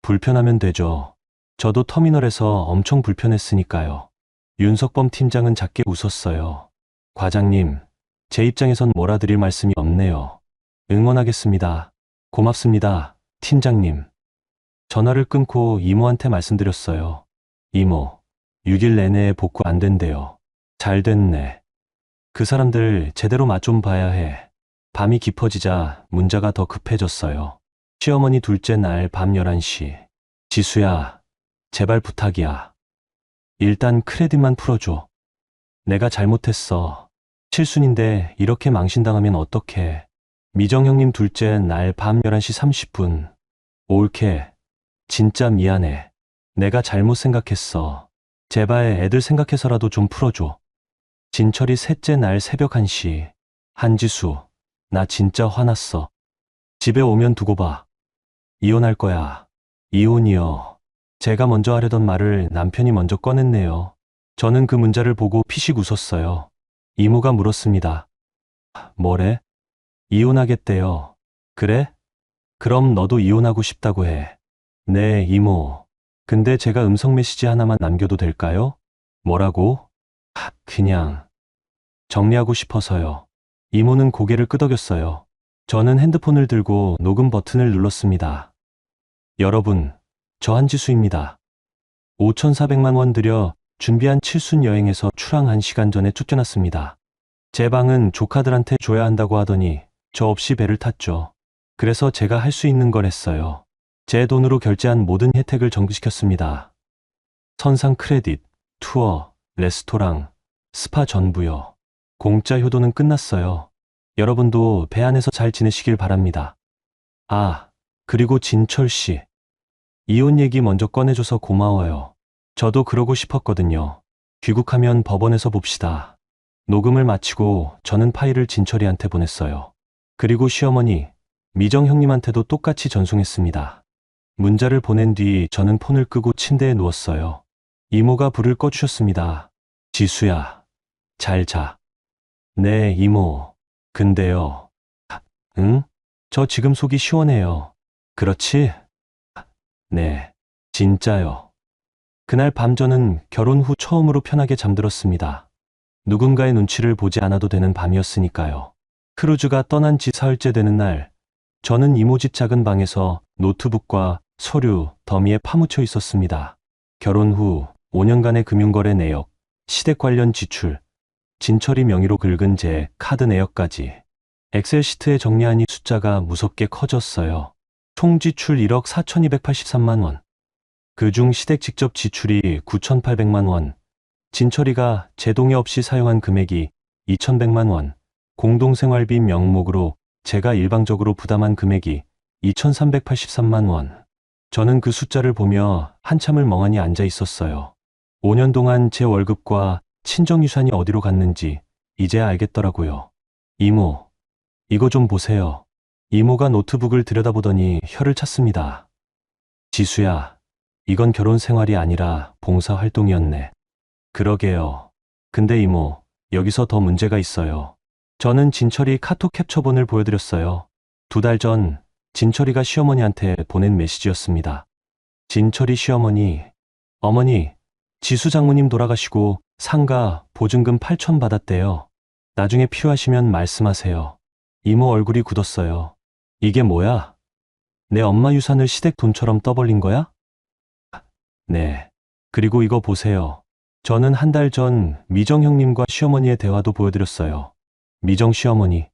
불편하면 되죠. 저도 터미널에서 엄청 불편했으니까요. 윤석범 팀장은 작게 웃었어요. 과장님, 제 입장에선 몰아드릴 말씀이 없네요. 응원하겠습니다. 고맙습니다, 팀장님. 전화를 끊고 이모한테 말씀드렸어요. 이모, 6일 내내 복구 안 된대요. 잘 됐네. 그 사람들 제대로 맛 좀 봐야 해. 밤이 깊어지자 문자가 더 급해졌어요. 시어머니 둘째 날 밤 11시. 지수야, 제발 부탁이야. 일단 크레딧만 풀어줘. 내가 잘못했어. 칠순인데 이렇게 망신당하면 어떡해. 미정 형님 둘째 날 밤 11시 30분. 올케, 진짜 미안해. 내가 잘못 생각했어. 제발 애들 생각해서라도 좀 풀어줘. 진철이 셋째 날 새벽 1시. 한지수, 나 진짜 화났어. 집에 오면 두고 봐. 이혼할 거야. 이혼이요. 제가 먼저 하려던 말을 남편이 먼저 꺼냈네요. 저는 그 문자를 보고 피식 웃었어요. 이모가 물었습니다. 뭐래? 이혼하겠대요. 그래? 그럼 너도 이혼하고 싶다고 해. 네, 이모. 근데 제가 음성 메시지 하나만 남겨도 될까요? 뭐라고? 그냥 정리하고 싶어서요. 이모는 고개를 끄덕였어요. 저는 핸드폰을 들고 녹음 버튼을 눌렀습니다. 여러분, 저 한지수입니다. 5,400만 원 들여 준비한 칠순 여행에서 출항 1시간 전에 쫓겨났습니다. 제 방은 조카들한테 줘야 한다고 하더니 저 없이 배를 탔죠. 그래서 제가 할 수 있는 걸 했어요. 제 돈으로 결제한 모든 혜택을 정지시켰습니다. 선상 크레딧, 투어, 레스토랑, 스파 전부요. 공짜 효도는 끝났어요. 여러분도 배 안에서 잘 지내시길 바랍니다. 아, 그리고 진철 씨. 이혼 얘기 먼저 꺼내줘서 고마워요. 저도 그러고 싶었거든요. 귀국하면 법원에서 봅시다. 녹음을 마치고 저는 파일을 진철이한테 보냈어요. 그리고 시어머니, 미정 형님한테도 똑같이 전송했습니다. 문자를 보낸 뒤 저는 폰을 끄고 침대에 누웠어요. 이모가 불을 꺼주셨습니다. 지수야, 잘 자. 네, 이모. 근데요. 응? 저 지금 속이 시원해요. 그렇지? 네, 진짜요. 그날 밤 저는 결혼 후 처음으로 편하게 잠들었습니다. 누군가의 눈치를 보지 않아도 되는 밤이었으니까요. 크루즈가 떠난 지 사흘째 되는 날, 저는 이모 집 작은 방에서 노트북과 서류, 더미에 파묻혀 있었습니다. 결혼 후 5년간의 금융거래 내역, 시댁 관련 지출, 진철이 명의로 긁은 제 카드 내역까지 엑셀 시트에 정리하니 숫자가 무섭게 커졌어요. 총 지출 1억 4,283만 원. 그중 시댁 직접 지출이 9,800만 원, 진철이가 제 동의 없이 사용한 금액이 2,100만 원, 공동생활비 명목으로 제가 일방적으로 부담한 금액이 2,383만 원. 저는 그 숫자를 보며 한참을 멍하니 앉아 있었어요. 5년 동안 제 월급과 친정유산이 어디로 갔는지 이제야 알겠더라고요. 이모, 이거 좀 보세요. 이모가 노트북을 들여다보더니 혀를 찼습니다. 지수야, 이건 결혼 생활이 아니라 봉사활동이었네. 그러게요. 근데 이모, 여기서 더 문제가 있어요. 저는 진철이 카톡 캡처본을 보여드렸어요. 2달 전 진철이가 시어머니한테 보낸 메시지였습니다. 진철이 시어머니, 어머니, 지수 장모님 돌아가시고 상가 보증금 8천 받았대요. 나중에 필요하시면 말씀하세요. 이모 얼굴이 굳었어요. 이게 뭐야? 내 엄마 유산을 시댁 돈처럼 떠벌린 거야? 네. 그리고 이거 보세요. 저는 한 달 전 미정 형님과 시어머니의 대화도 보여드렸어요. 미정 시어머니.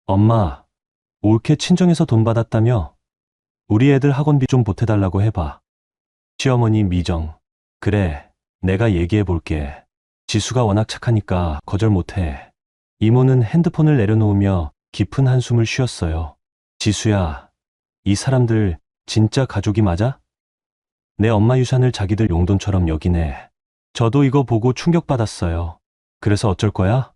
엄마, 올케 친정에서 돈 받았다며? 우리 애들 학원비 좀 보태달라고 해봐. 시어머니 미정. 그래, 내가 얘기해 볼게. 지수가 워낙 착하니까 거절 못해. 이모는 핸드폰을 내려놓으며 깊은 한숨을 쉬었어요. 지수야, 이 사람들 진짜 가족이 맞아? 내 엄마 유산을 자기들 용돈처럼 여기네. 저도 이거 보고 충격받았어요. 그래서 어쩔 거야?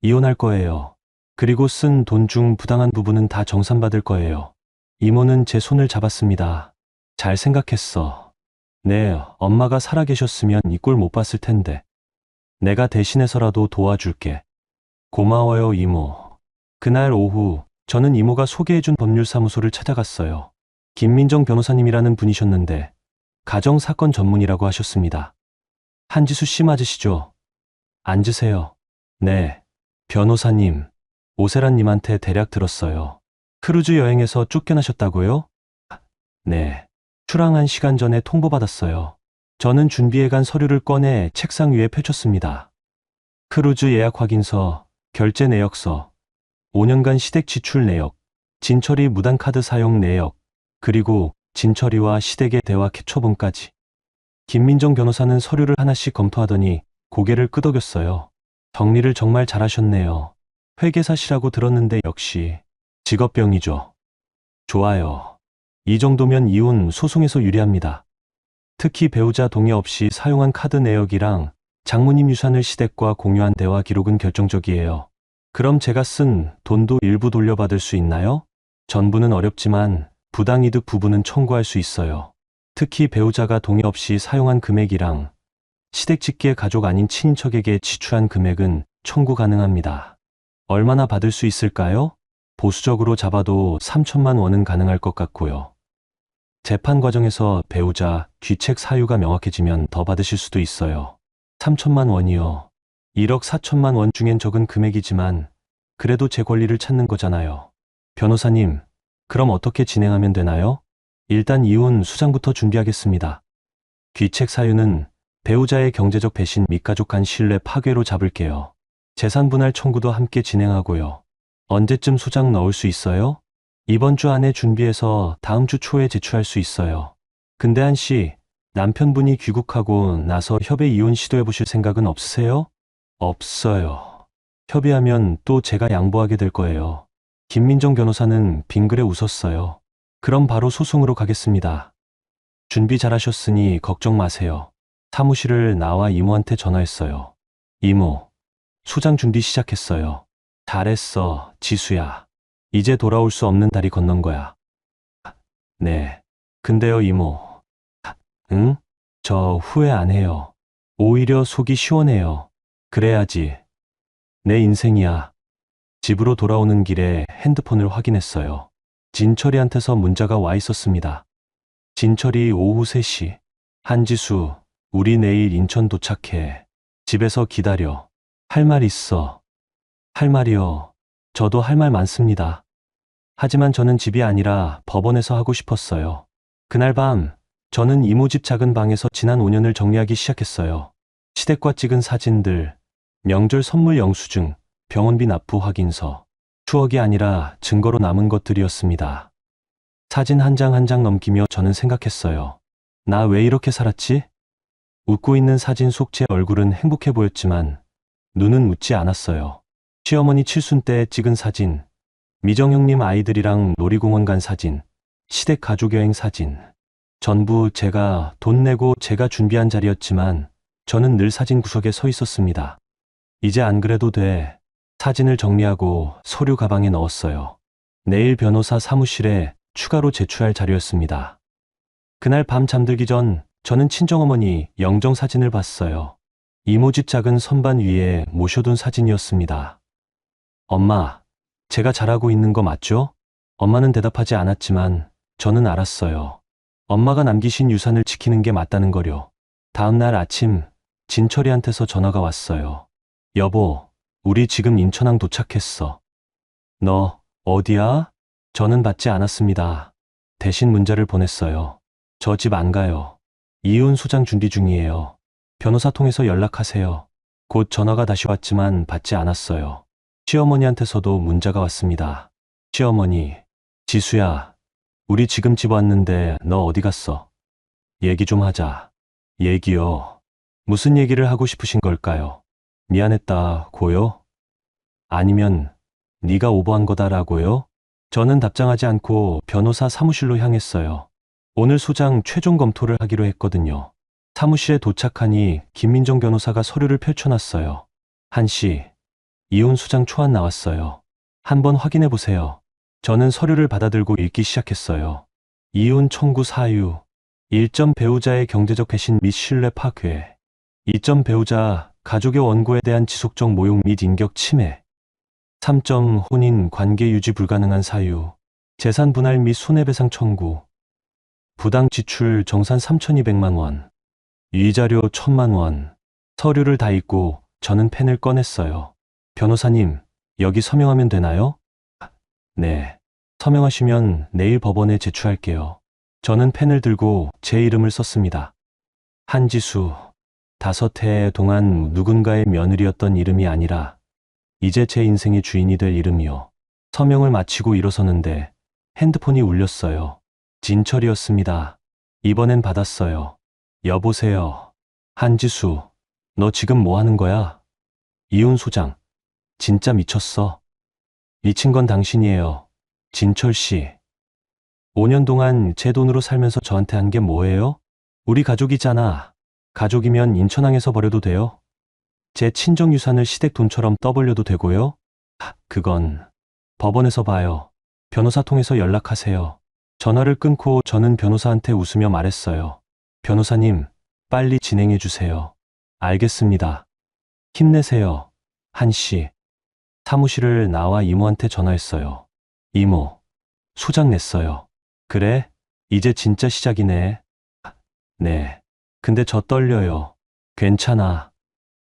이혼할 거예요. 그리고 쓴 돈 중 부당한 부분은 다 정산받을 거예요. 이모는 제 손을 잡았습니다. 잘 생각했어. 네, 엄마가 살아계셨으면 이 꼴 못 봤을 텐데. 내가 대신해서라도 도와줄게. 고마워요, 이모. 그날 오후, 저는 이모가 소개해준 법률사무소를 찾아갔어요. 김민정 변호사님이라는 분이셨는데, 가정사건 전문이라고 하셨습니다. 한지수 씨 맞으시죠? 앉으세요. 네, 변호사님. 오세란님한테 대략 들었어요. 크루즈 여행에서 쫓겨나셨다고요? 네, 출항 1시간 전에 통보받았어요. 저는 준비해간 서류를 꺼내 책상 위에 펼쳤습니다. 크루즈 예약 확인서, 결제 내역서, 5년간 시댁 지출 내역, 진철이 무단카드 사용 내역, 그리고 진철이와 시댁의 대화 캡처본까지. 김민정 변호사는 서류를 하나씩 검토하더니 고개를 끄덕였어요. 정리를 정말 잘하셨네요. 회계사시라고 들었는데 역시 직업병이죠. 좋아요. 이 정도면 이혼 소송에서 유리합니다. 특히 배우자 동의 없이 사용한 카드 내역이랑 장모님 유산을 시댁과 공유한 대화 기록은 결정적이에요. 그럼 제가 쓴 돈도 일부 돌려받을 수 있나요? 전부는 어렵지만 부당이득 부분은 청구할 수 있어요. 특히 배우자가 동의 없이 사용한 금액이랑 시댁 직계 가족 아닌 친인척에게 지출한 금액은 청구 가능합니다. 얼마나 받을 수 있을까요? 보수적으로 잡아도 3천만 원은 가능할 것 같고요. 재판 과정에서 배우자 귀책 사유가 명확해지면 더 받으실 수도 있어요. 3천만 원이요. 1억 4천만 원 중엔 적은 금액이지만 그래도 제 권리를 찾는 거잖아요. 변호사님, 그럼 어떻게 진행하면 되나요? 일단 이혼 수장부터 준비하겠습니다. 귀책 사유는 배우자의 경제적 배신 및 가족 간 신뢰 파괴로 잡을게요. 재산 분할 청구도 함께 진행하고요. 언제쯤 소장 넣을 수 있어요? 이번 주 안에 준비해서 다음 주 초에 제출할 수 있어요. 근데 한씨, 남편분이 귀국하고 나서 협의 이혼 시도해 보실 생각은 없으세요? 없어요. 협의하면 또 제가 양보하게 될 거예요. 김민정 변호사는 빙그레 웃었어요. 그럼 바로 소송으로 가겠습니다. 준비 잘하셨으니 걱정 마세요. 사무실을 나와 이모한테 전화했어요. 이모, 소장 준비 시작했어요. 잘했어, 지수야. 이제 돌아올 수 없는 다리 건넌 거야. 네. 근데요, 이모. 응? 저 후회 안 해요. 오히려 속이 시원해요. 그래야지. 내 인생이야. 집으로 돌아오는 길에 핸드폰을 확인했어요. 진철이한테서 문자가 와 있었습니다. 진철이 오후 3시. 한지수, 우리 내일 인천 도착해. 집에서 기다려. 할 말 있어. 할 말이요. 저도 할 말 많습니다. 하지만 저는 집이 아니라 법원에서 하고 싶었어요. 그날 밤, 저는 이모 집 작은 방에서 지난 5년을 정리하기 시작했어요. 시댁과 찍은 사진들, 명절 선물 영수증, 병원비 납부 확인서. 추억이 아니라 증거로 남은 것들이었습니다. 사진 한 장 한 장 넘기며 저는 생각했어요. 나 왜 이렇게 살았지? 웃고 있는 사진 속 제 얼굴은 행복해 보였지만 눈은 웃지 않았어요. 시어머니 칠순 때 찍은 사진, 미정 형님 아이들이랑 놀이공원 간 사진, 시댁 가족여행 사진. 전부 제가 돈 내고 제가 준비한 자리였지만 저는 늘 사진 구석에 서 있었습니다. 이제 안 그래도 돼. 사진을 정리하고 서류 가방에 넣었어요. 내일 변호사 사무실에 추가로 제출할 자료였습니다. 그날 밤 잠들기 전 저는 친정어머니 영정 사진을 봤어요. 이모 집 작은 선반 위에 모셔둔 사진이었습니다. 엄마, 제가 잘하고 있는 거 맞죠? 엄마는 대답하지 않았지만 저는 알았어요. 엄마가 남기신 유산을 지키는 게 맞다는 거요. 다음 날 아침 진철이한테서 전화가 왔어요. 여보, 우리 지금 인천항 도착했어. 너 어디야? 저는 받지 않았습니다. 대신 문자를 보냈어요. 저 집 안 가요. 이혼 소장 준비 중이에요. 변호사 통해서 연락하세요. 곧 전화가 다시 왔지만 받지 않았어요. 시어머니한테서도 문자가 왔습니다. 시어머니, 지수야, 우리 지금 집 왔는데 너 어디 갔어? 얘기 좀 하자. 얘기요. 무슨 얘기를 하고 싶으신 걸까요? 미안했다고요? 아니면 네가 오버한 거다라고요? 저는 답장하지 않고 변호사 사무실로 향했어요. 오늘 소장 최종 검토를 하기로 했거든요. 사무실에 도착하니 김민정 변호사가 서류를 펼쳐놨어요. 1시, 이혼 소장 초안 나왔어요. 한번 확인해 보세요. 저는 서류를 받아들고 읽기 시작했어요. 이혼 청구 사유, 1점 배우자의 경제적 배신 및 신뢰 파괴, 2점 배우자 가족의 원고에 대한 지속적 모욕 및 인격 침해, 3점 혼인 관계 유지 불가능한 사유, 재산 분할 및 손해배상 청구, 부당 지출 정산 3,200만 원, 위자료 1,000만 원. 서류를 다 읽고 저는 펜을 꺼냈어요. 변호사님, 여기 서명하면 되나요? 네. 서명하시면 내일 법원에 제출할게요. 저는 펜을 들고 제 이름을 썼습니다. 한지수. 5해 동안 누군가의 며느리였던 이름이 아니라 이제 제 인생의 주인이 될 이름이요. 서명을 마치고 일어서는데 핸드폰이 울렸어요. 진철이었습니다. 이번엔 받았어요. 여보세요. 한지수, 너 지금 뭐 하는 거야? 이혼 소장. 진짜 미쳤어. 미친 건 당신이에요. 진철 씨. 5년 동안 제 돈으로 살면서 저한테 한 게 뭐예요? 우리 가족이잖아. 가족이면 인천항에서 버려도 돼요? 제 친정 유산을 시댁 돈처럼 떠벌려도 되고요? 그건 법원에서 봐요. 변호사 통해서 연락하세요. 전화를 끊고 저는 변호사한테 웃으며 말했어요. 변호사님, 빨리 진행해 주세요. 알겠습니다. 힘내세요. 한씨. 사무실을 나와 이모한테 전화했어요. 이모, 소장 냈어요. 그래? 이제 진짜 시작이네. 네. 근데 저 떨려요. 괜찮아.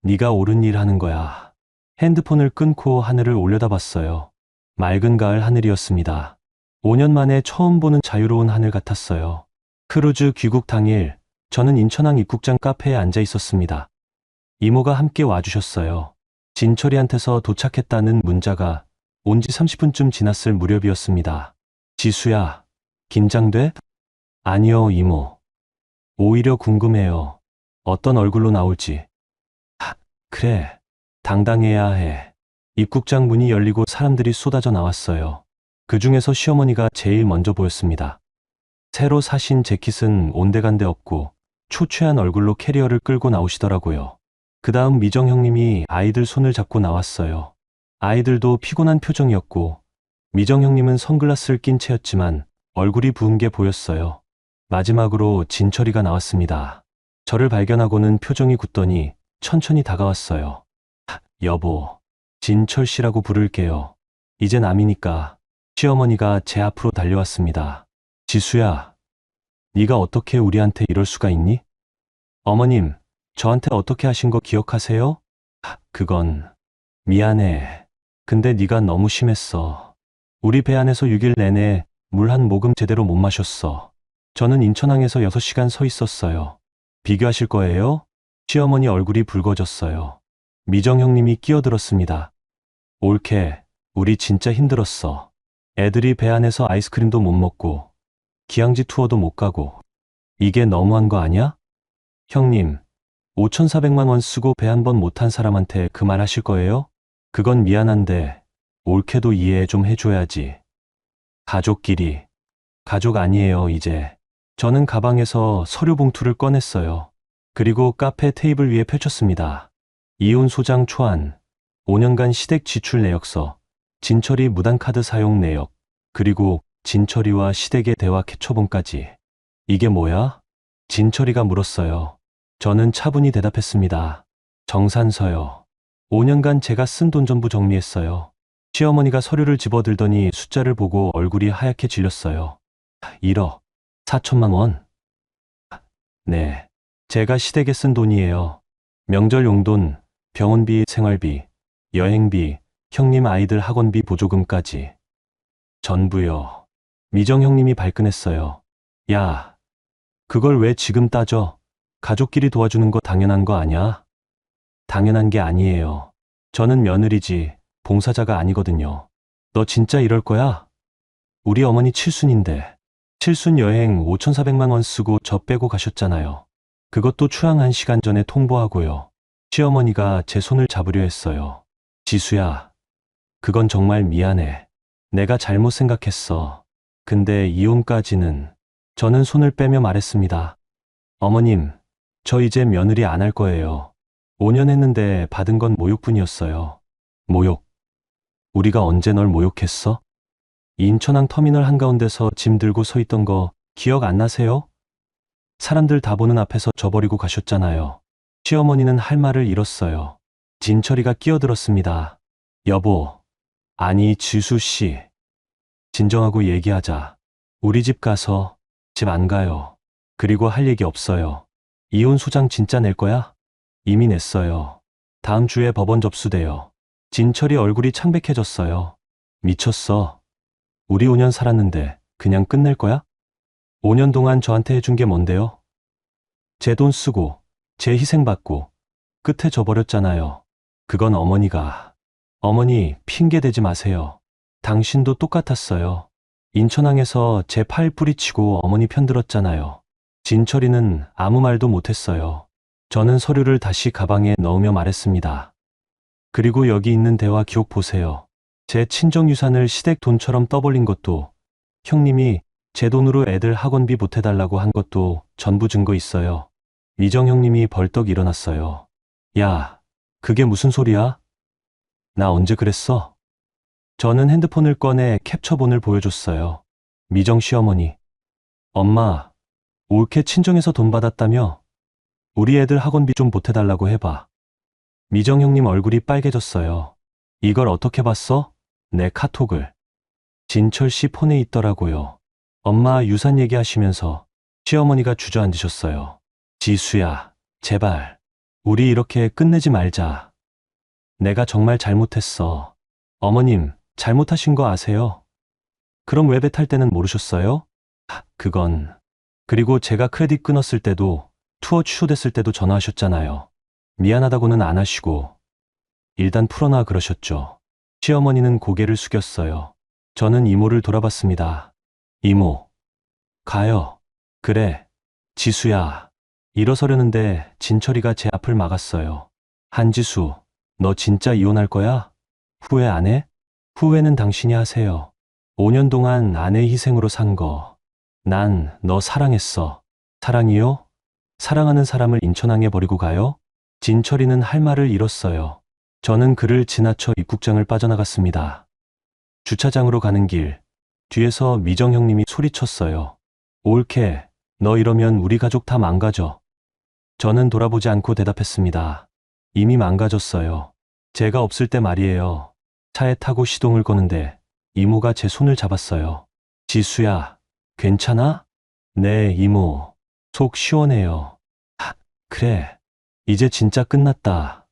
네가 옳은 일 하는 거야. 핸드폰을 끊고 하늘을 올려다봤어요. 맑은 가을 하늘이었습니다. 5년 만에 처음 보는 자유로운 하늘 같았어요. 크루즈 귀국 당일, 저는 인천항 입국장 카페에 앉아 있었습니다. 이모가 함께 와주셨어요. 진철이한테서 도착했다는 문자가 온 지 30분쯤 지났을 무렵이었습니다. 지수야, 긴장돼? 아니요, 이모. 오히려 궁금해요. 어떤 얼굴로 나올지. 그래, 당당해야 해. 입국장 문이 열리고 사람들이 쏟아져 나왔어요. 그 중에서 시어머니가 제일 먼저 보였습니다. 새로 사신 재킷은 온데간데 없고 초췌한 얼굴로 캐리어를 끌고 나오시더라고요. 그 다음 미정 형님이 아이들 손을 잡고 나왔어요. 아이들도 피곤한 표정이었고 미정 형님은 선글라스를 낀 채였지만 얼굴이 부은 게 보였어요. 마지막으로 진철이가 나왔습니다. 저를 발견하고는 표정이 굳더니 천천히 다가왔어요. 여보, 진철 씨라고 부를게요. 이제 남이니까. 시어머니가 제 앞으로 달려왔습니다. 지수야, 네가 어떻게 우리한테 이럴 수가 있니? 어머님, 저한테 어떻게 하신 거 기억하세요? 그건 미안해. 근데 네가 너무 심했어. 우리 배 안에서 6일 내내 물 한 모금 제대로 못 마셨어. 저는 인천항에서 6시간 서 있었어요. 비교하실 거예요? 시어머니 얼굴이 붉어졌어요. 미정 형님이 끼어들었습니다. 올케, 우리 진짜 힘들었어. 애들이 배 안에서 아이스크림도 못 먹고, 기항지 투어도 못 가고. 이게 너무한 거 아니야? 형님, 5,400만 원 쓰고 배 한 번 못 탄 사람한테 그 말 하실 거예요? 그건 미안한데, 올케도 이해 좀 해줘야지. 가족끼리. 가족 아니에요, 이제. 저는 가방에서 서류 봉투를 꺼냈어요. 그리고 카페 테이블 위에 펼쳤습니다. 이혼 소장 초안, 5년간 시댁 지출 내역서, 진철이 무단카드 사용 내역, 그리고 진철이와 시댁의 대화 캡처본까지. 이게 뭐야? 진철이가 물었어요. 저는 차분히 대답했습니다. 정산서요. 5년간 제가 쓴 돈 전부 정리했어요. 시어머니가 서류를 집어들더니 숫자를 보고 얼굴이 하얗게 질렸어요. 1억 4천만 원? 네. 제가 시댁에 쓴 돈이에요. 명절 용돈, 병원비, 생활비, 여행비, 형님 아이들 학원비 보조금까지. 전부요. 미정 형님이 발끈했어요. 야, 그걸 왜 지금 따져? 가족끼리 도와주는 거 당연한 거 아니야? 당연한 게 아니에요. 저는 며느리지 봉사자가 아니거든요. 너 진짜 이럴 거야? 우리 어머니 칠순인데. 칠순 여행 5,400만 원 쓰고 저 빼고 가셨잖아요. 그것도 추앙 1시간 전에 통보하고요. 시어머니가 제 손을 잡으려 했어요. 지수야, 그건 정말 미안해. 내가 잘못 생각했어. 근데 이혼까지는. 저는 손을 빼며 말했습니다. 어머님, 저 이제 며느리 안 할 거예요. 5년 했는데 받은 건 모욕뿐이었어요. 모욕. 우리가 언제 널 모욕했어? 인천항 터미널 한가운데서 짐 들고 서 있던 거 기억 안 나세요? 사람들 다 보는 앞에서 져버리고 가셨잖아요. 시어머니는 할 말을 잃었어요. 진철이가 끼어들었습니다. 여보, 아니 지수 씨. 진정하고 얘기하자. 우리 집 가서 집 안 가요. 그리고 할 얘기 없어요. 이혼 소장 진짜 낼 거야? 이미 냈어요. 다음 주에 법원 접수돼요. 진철이 얼굴이 창백해졌어요. 미쳤어. 우리 5년 살았는데 그냥 끝낼 거야? 5년 동안 저한테 해준 게 뭔데요? 제 돈 쓰고, 제 희생받고, 끝에 져버렸잖아요. 그건 어머니가. 어머니, 핑계 대지 마세요. 당신도 똑같았어요. 인천항에서 제 팔 뿌리치고 어머니 편들었잖아요. 진철이는 아무 말도 못했어요. 저는 서류를 다시 가방에 넣으며 말했습니다. 그리고 여기 있는 대화 기록 보세요. 제 친정 유산을 시댁 돈처럼 떠벌린 것도, 형님이 제 돈으로 애들 학원비 보태달라고 한 것도 전부 증거 있어요. 미정 형님이 벌떡 일어났어요. 야, 그게 무슨 소리야? 나 언제 그랬어? 저는 핸드폰을 꺼내 캡처본을 보여줬어요. 미정 시어머니. 엄마, 올케 친정에서 돈 받았다며? 우리 애들 학원비 좀 보태달라고 해봐. 미정 형님 얼굴이 빨개졌어요. 이걸 어떻게 봤어? 내 카톡을. 진철 씨 폰에 있더라고요. 엄마 유산 얘기하시면서 시어머니가 주저앉으셨어요. 지수야, 제발. 우리 이렇게 끝내지 말자. 내가 정말 잘못했어. 어머님, 잘못하신 거 아세요? 그럼 왜 배탈 때는 모르셨어요? 그건. 그리고 제가 크레딧 끊었을 때도, 투어 취소됐을 때도 전화하셨잖아요. 미안하다고는 안 하시고. 일단 풀어놔 그러셨죠. 시어머니는 고개를 숙였어요. 저는 이모를 돌아봤습니다. 이모. 가요. 그래. 지수야. 일어서려는데 진철이가 제 앞을 막았어요. 한지수, 너 진짜 이혼할 거야? 후회 안 해? 후회는 당신이 하세요. 5년 동안 아내의 희생으로 산 거. 난 너 사랑했어. 사랑이요? 사랑하는 사람을 인천항에 버리고 가요? 진철이는 할 말을 잃었어요. 저는 그를 지나쳐 입국장을 빠져나갔습니다. 주차장으로 가는 길, 뒤에서 미정 형님이 소리쳤어요. 올케, 너 이러면 우리 가족 다 망가져. 저는 돌아보지 않고 대답했습니다. 이미 망가졌어요. 제가 없을 때 말이에요. 차에 타고 시동을 거는데 이모가 제 손을 잡았어요. 지수야, 괜찮아? 네, 이모. 속 시원해요. 그래. 이제 진짜 끝났다.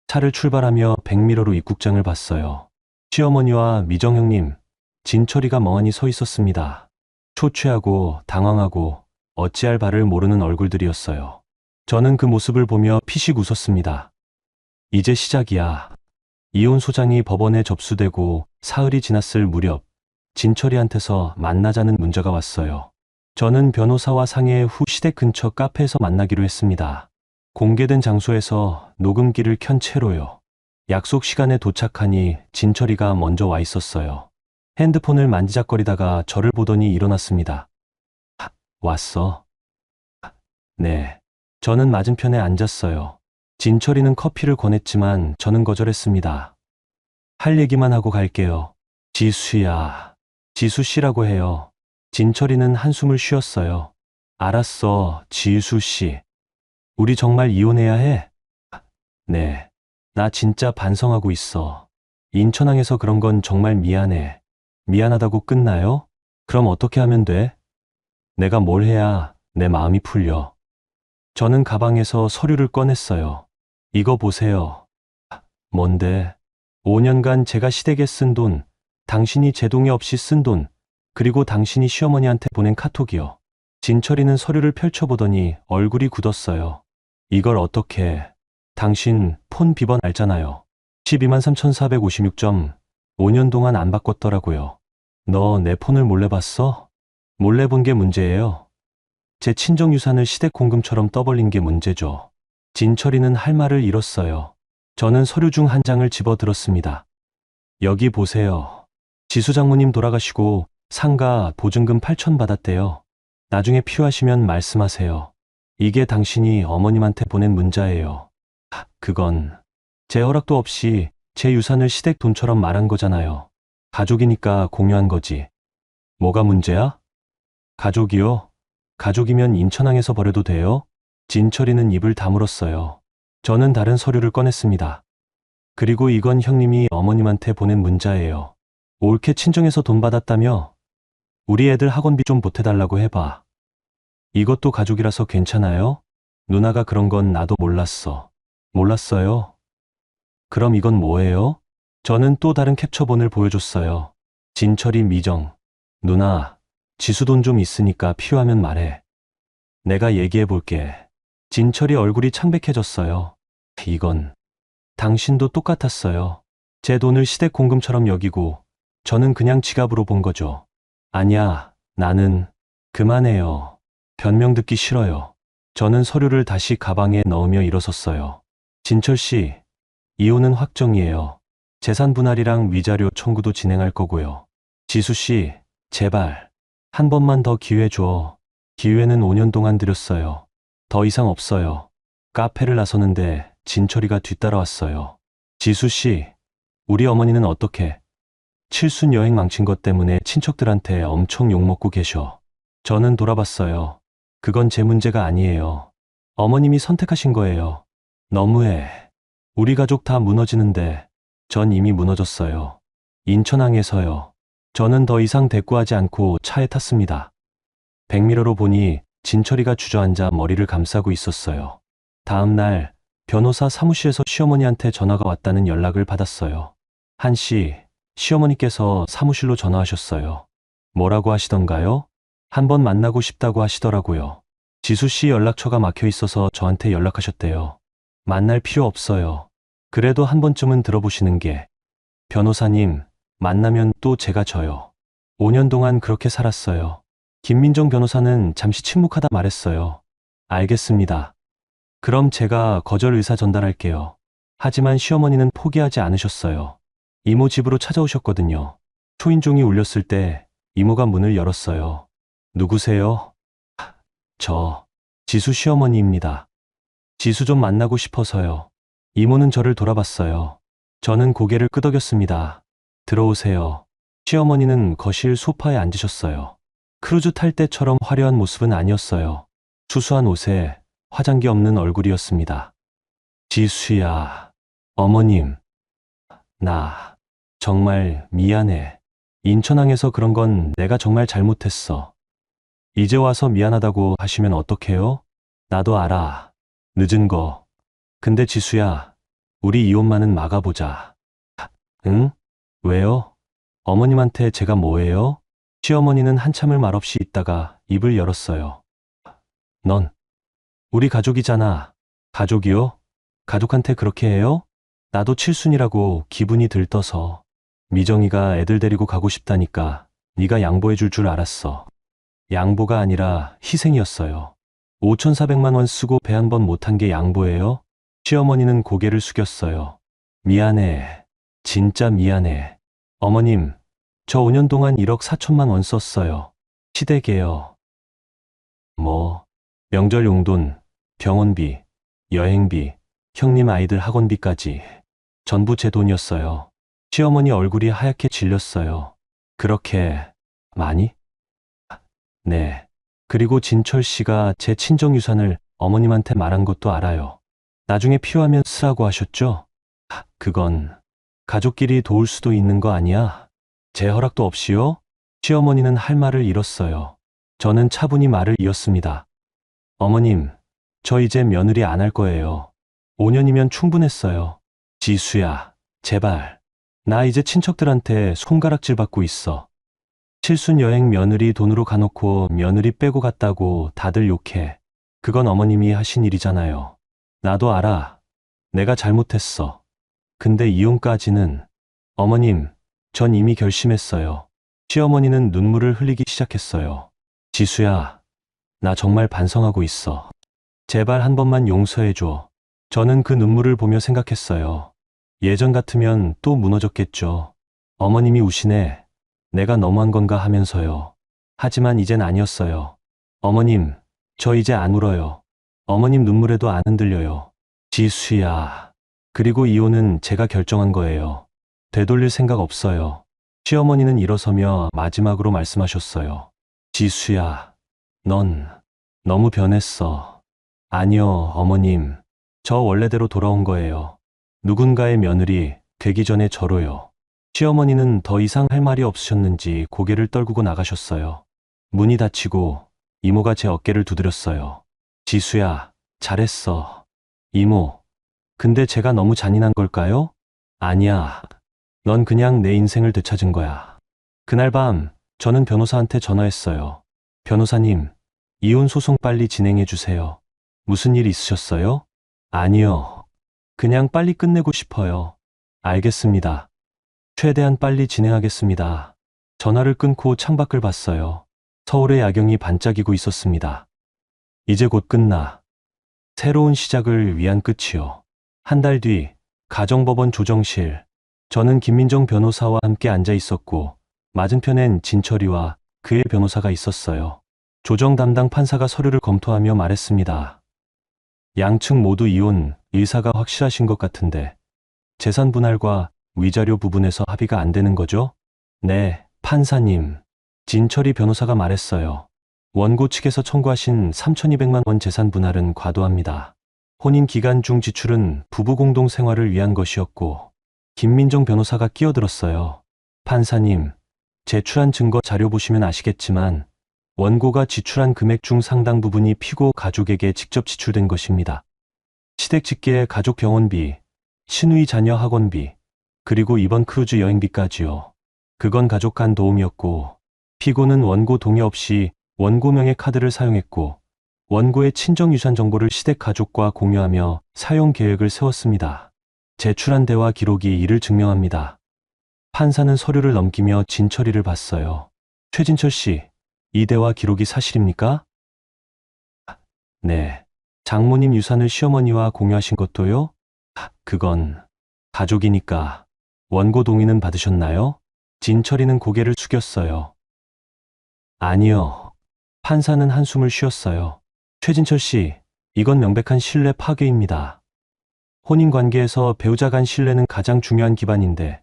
차를 출발하며 백미러로 입국장을 봤어요. 시어머니와 미정 형님, 진철이가 멍하니 서 있었습니다. 초췌하고 당황하고 어찌할 바를 모르는 얼굴들이었어요. 저는 그 모습을 보며 피식 웃었습니다. 이제 시작이야. 이혼 소장이 법원에 접수되고 사흘이 지났을 무렵 진철이한테서 만나자는 문자가 왔어요. 저는 변호사와 상해 후 시댁 근처 카페에서 만나기로 했습니다. 공개된 장소에서 녹음기를 켠 채로요. 약속 시간에 도착하니 진철이가 먼저 와 있었어요. 핸드폰을 만지작거리다가 저를 보더니 일어났습니다. 왔어? 네. 저는 맞은편에 앉았어요. 진철이는 커피를 권했지만 저는 거절했습니다. 할 얘기만 하고 갈게요. 지수야. 지수씨라고 해요. 진철이는 한숨을 쉬었어요. 알았어, 지수씨. 우리 정말 이혼해야 해? 네. 나 진짜 반성하고 있어. 인천항에서 그런 건 정말 미안해. 미안하다고 끝나요? 그럼 어떻게 하면 돼? 내가 뭘 해야 내 마음이 풀려. 저는 가방에서 서류를 꺼냈어요. 이거 보세요. 뭔데? 5년간 제가 시댁에 쓴 돈, 당신이 제 동의 없이 쓴 돈, 그리고 당신이 시어머니한테 보낸 카톡이요. 진철이는 서류를 펼쳐보더니 얼굴이 굳었어요. 이걸 어떻게, 당신 폰 비번 알잖아요. 123,456점, 5년 동안 안 바꿨더라고요. 너 내 폰을 몰래 봤어? 몰래 본 게 문제예요. 제 친정 유산을 시댁 공금처럼 떠벌린 게 문제죠. 진철이는 할 말을 잃었어요. 저는 서류 중 한 장을 집어 들었습니다. 여기 보세요. 지수 장모님 돌아가시고 상가 보증금 8천 받았대요. 나중에 필요하시면 말씀하세요. 이게 당신이 어머님한테 보낸 문자예요. 그건 제 허락도 없이 제 유산을 시댁 돈처럼 말한 거잖아요. 가족이니까 공유한 거지. 뭐가 문제야? 가족이요? 가족이면 인천항에서 버려도 돼요? 진철이는 입을 다물었어요. 저는 다른 서류를 꺼냈습니다. 그리고 이건 형님이 어머님한테 보낸 문자예요. 올케 친정에서 돈 받았다며? 우리 애들 학원비 좀 보태달라고 해봐. 이것도 가족이라서 괜찮아요? 누나가 그런 건 나도 몰랐어. 몰랐어요? 그럼 이건 뭐예요? 저는 또 다른 캡처본을 보여줬어요. 진철이 미정. 누나, 지수 돈 좀 있으니까 필요하면 말해. 내가 얘기해 볼게. 진철이 얼굴이 창백해졌어요. 이건 당신도 똑같았어요. 제 돈을 시댁 공금처럼 여기고 저는 그냥 지갑으로 본 거죠. 아니야, 나는 그만해요. 변명 듣기 싫어요. 저는 서류를 다시 가방에 넣으며 일어섰어요. 진철 씨, 이혼은 확정이에요. 재산 분할이랑 위자료 청구도 진행할 거고요. 지수 씨, 제발 한 번만 더 기회 줘. 기회는 5년 동안 드렸어요. 더 이상 없어요. 카페를 나서는데 진철이가 뒤따라왔어요. 지수 씨, 우리 어머니는 어떻게? 칠순 여행 망친 것 때문에 친척들한테 엄청 욕먹고 계셔. 저는 돌아봤어요. 그건 제 문제가 아니에요. 어머님이 선택하신 거예요. 너무해. 우리 가족 다 무너지는데 전 이미 무너졌어요. 인천항에서요. 저는 더 이상 대꾸하지 않고 차에 탔습니다. 백미러로 보니 진철이가 주저앉아 머리를 감싸고 있었어요. 다음 날 변호사 사무실에서 시어머니한테 전화가 왔다는 연락을 받았어요. 한씨, 시어머니께서 사무실로 전화하셨어요. 뭐라고 하시던가요? 한번 만나고 싶다고 하시더라고요. 지수씨 연락처가 막혀 있어서 저한테 연락하셨대요. 만날 필요 없어요. 그래도 한 번쯤은 들어보시는 게. 변호사님, 만나면 또 제가 져요. 5년 동안 그렇게 살았어요. 김민정 변호사는 잠시 침묵하다 말했어요. 알겠습니다. 그럼 제가 거절 의사 전달할게요. 하지만 시어머니는 포기하지 않으셨어요. 이모 집으로 찾아오셨거든요. 초인종이 울렸을 때 이모가 문을 열었어요. 누구세요? 저, 지수 시어머니입니다. 지수 좀 만나고 싶어서요. 이모는 저를 돌아봤어요. 저는 고개를 끄덕였습니다. 들어오세요. 시어머니는 거실 소파에 앉으셨어요. 크루즈 탈 때처럼 화려한 모습은 아니었어요. 수수한 옷에 화장기 없는 얼굴이었습니다. 지수야, 어머님. 나 정말 미안해. 인천항에서 그런 건 내가 정말 잘못했어. 이제 와서 미안하다고 하시면 어떡해요? 나도 알아. 늦은 거. 근데 지수야, 우리 이혼만은 막아보자. 응? 왜요? 어머님한테 제가 뭐예요? 시어머니는 한참을 말없이 있다가 입을 열었어요. 넌 우리 가족이잖아. 가족이요? 가족한테 그렇게 해요? 나도 칠순이라고 기분이 들떠서. 미정이가 애들 데리고 가고 싶다니까 네가 양보해 줄 줄 알았어. 양보가 아니라 희생이었어요. 5,400만 원 쓰고 배 한 번 못한 게 양보예요? 시어머니는 고개를 숙였어요. 미안해. 진짜 미안해. 어머님, 저 5년 동안 1억 4천만 원 썼어요. 시댁에요. 뭐, 명절 용돈, 병원비, 여행비, 형님 아이들 학원비까지 전부 제 돈이었어요. 시어머니 얼굴이 하얗게 질렸어요. 그렇게 많이? 네. 그리고 진철 씨가 제 친정 유산을 어머님한테 말한 것도 알아요. 나중에 필요하면 쓰라고 하셨죠? 그건 가족끼리 도울 수도 있는 거 아니야? 제 허락도 없이요? 시어머니는 할 말을 잃었어요. 저는 차분히 말을 이었습니다. 어머님, 저 이제 며느리 안 할 거예요. 5년이면 충분했어요. 지수야, 제발. 나 이제 친척들한테 손가락질 받고 있어. 칠순 여행 며느리 돈으로 가놓고 며느리 빼고 갔다고 다들 욕해. 그건 어머님이 하신 일이잖아요. 나도 알아. 내가 잘못했어. 근데 이혼까지는. 어머님, 전 이미 결심했어요. 시어머니는 눈물을 흘리기 시작했어요. 지수야, 나 정말 반성하고 있어. 제발 한 번만 용서해줘. 저는 그 눈물을 보며 생각했어요. 예전 같으면 또 무너졌겠죠. 어머님이 우시네. 내가 너무한 건가 하면서요. 하지만 이젠 아니었어요. 어머님, 저 이제 안 울어요. 어머님 눈물에도 안 흔들려요. 지수야. 그리고 이혼은 제가 결정한 거예요. 되돌릴 생각 없어요. 시어머니는 일어서며 마지막으로 말씀하셨어요. 지수야, 넌 너무 변했어. 아니요, 어머님. 저 원래대로 돌아온 거예요. 누군가의 며느리 되기 전에 저로요. 시어머니는 더 이상 할 말이 없으셨는지 고개를 떨구고 나가셨어요. 문이 닫히고 이모가 제 어깨를 두드렸어요. 지수야, 잘했어. 이모, 근데 제가 너무 잔인한 걸까요? 아니야. 넌 그냥 내 인생을 되찾은 거야. 그날 밤, 저는 변호사한테 전화했어요. 변호사님, 이혼 소송 빨리 진행해 주세요. 무슨 일 있으셨어요? 아니요. 그냥 빨리 끝내고 싶어요. 알겠습니다. 최대한 빨리 진행하겠습니다. 전화를 끊고 창밖을 봤어요. 서울의 야경이 반짝이고 있었습니다. 이제 곧 끝나. 새로운 시작을 위한 끝이요. 한 달 뒤, 가정법원 조정실. 저는 김민정 변호사와 함께 앉아 있었고, 맞은편엔 진철이와 그의 변호사가 있었어요. 조정 담당 판사가 서류를 검토하며 말했습니다. 양측 모두 이혼 의사가 확실하신 것 같은데, 재산 분할과 위자료 부분에서 합의가 안 되는 거죠? 네, 판사님. 진철이 변호사가 말했어요. 원고 측에서 청구하신 3,200만 원 재산 분할은 과도합니다. 혼인 기간 중 지출은 부부 공동 생활을 위한 것이었고, 김민정 변호사가 끼어들었어요. 판사님, 제출한 증거 자료 보시면 아시겠지만, 원고가 지출한 금액 중 상당 부분이 피고 가족에게 직접 지출된 것입니다. 시댁 직계 가족 병원비, 시누이 자녀 학원비, 그리고 이번 크루즈 여행비까지요. 그건 가족 간 도움이었고, 피고는 원고 동의 없이 원고 명의 카드를 사용했고, 원고의 친정 유산 정보를 시댁 가족과 공유하며 사용 계획을 세웠습니다. 제출한 대화 기록이 이를 증명합니다. 판사는 서류를 넘기며 진철이를 봤어요. 최진철 씨, 이 대화 기록이 사실입니까? 네. 장모님 유산을 시어머니와 공유하신 것도요? 그건 가족이니까. 원고 동의는 받으셨나요? 진철이는 고개를 숙였어요. 아니요. 판사는 한숨을 쉬었어요. 최진철 씨, 이건 명백한 신뢰 파괴입니다. 혼인관계에서 배우자 간 신뢰는 가장 중요한 기반인데,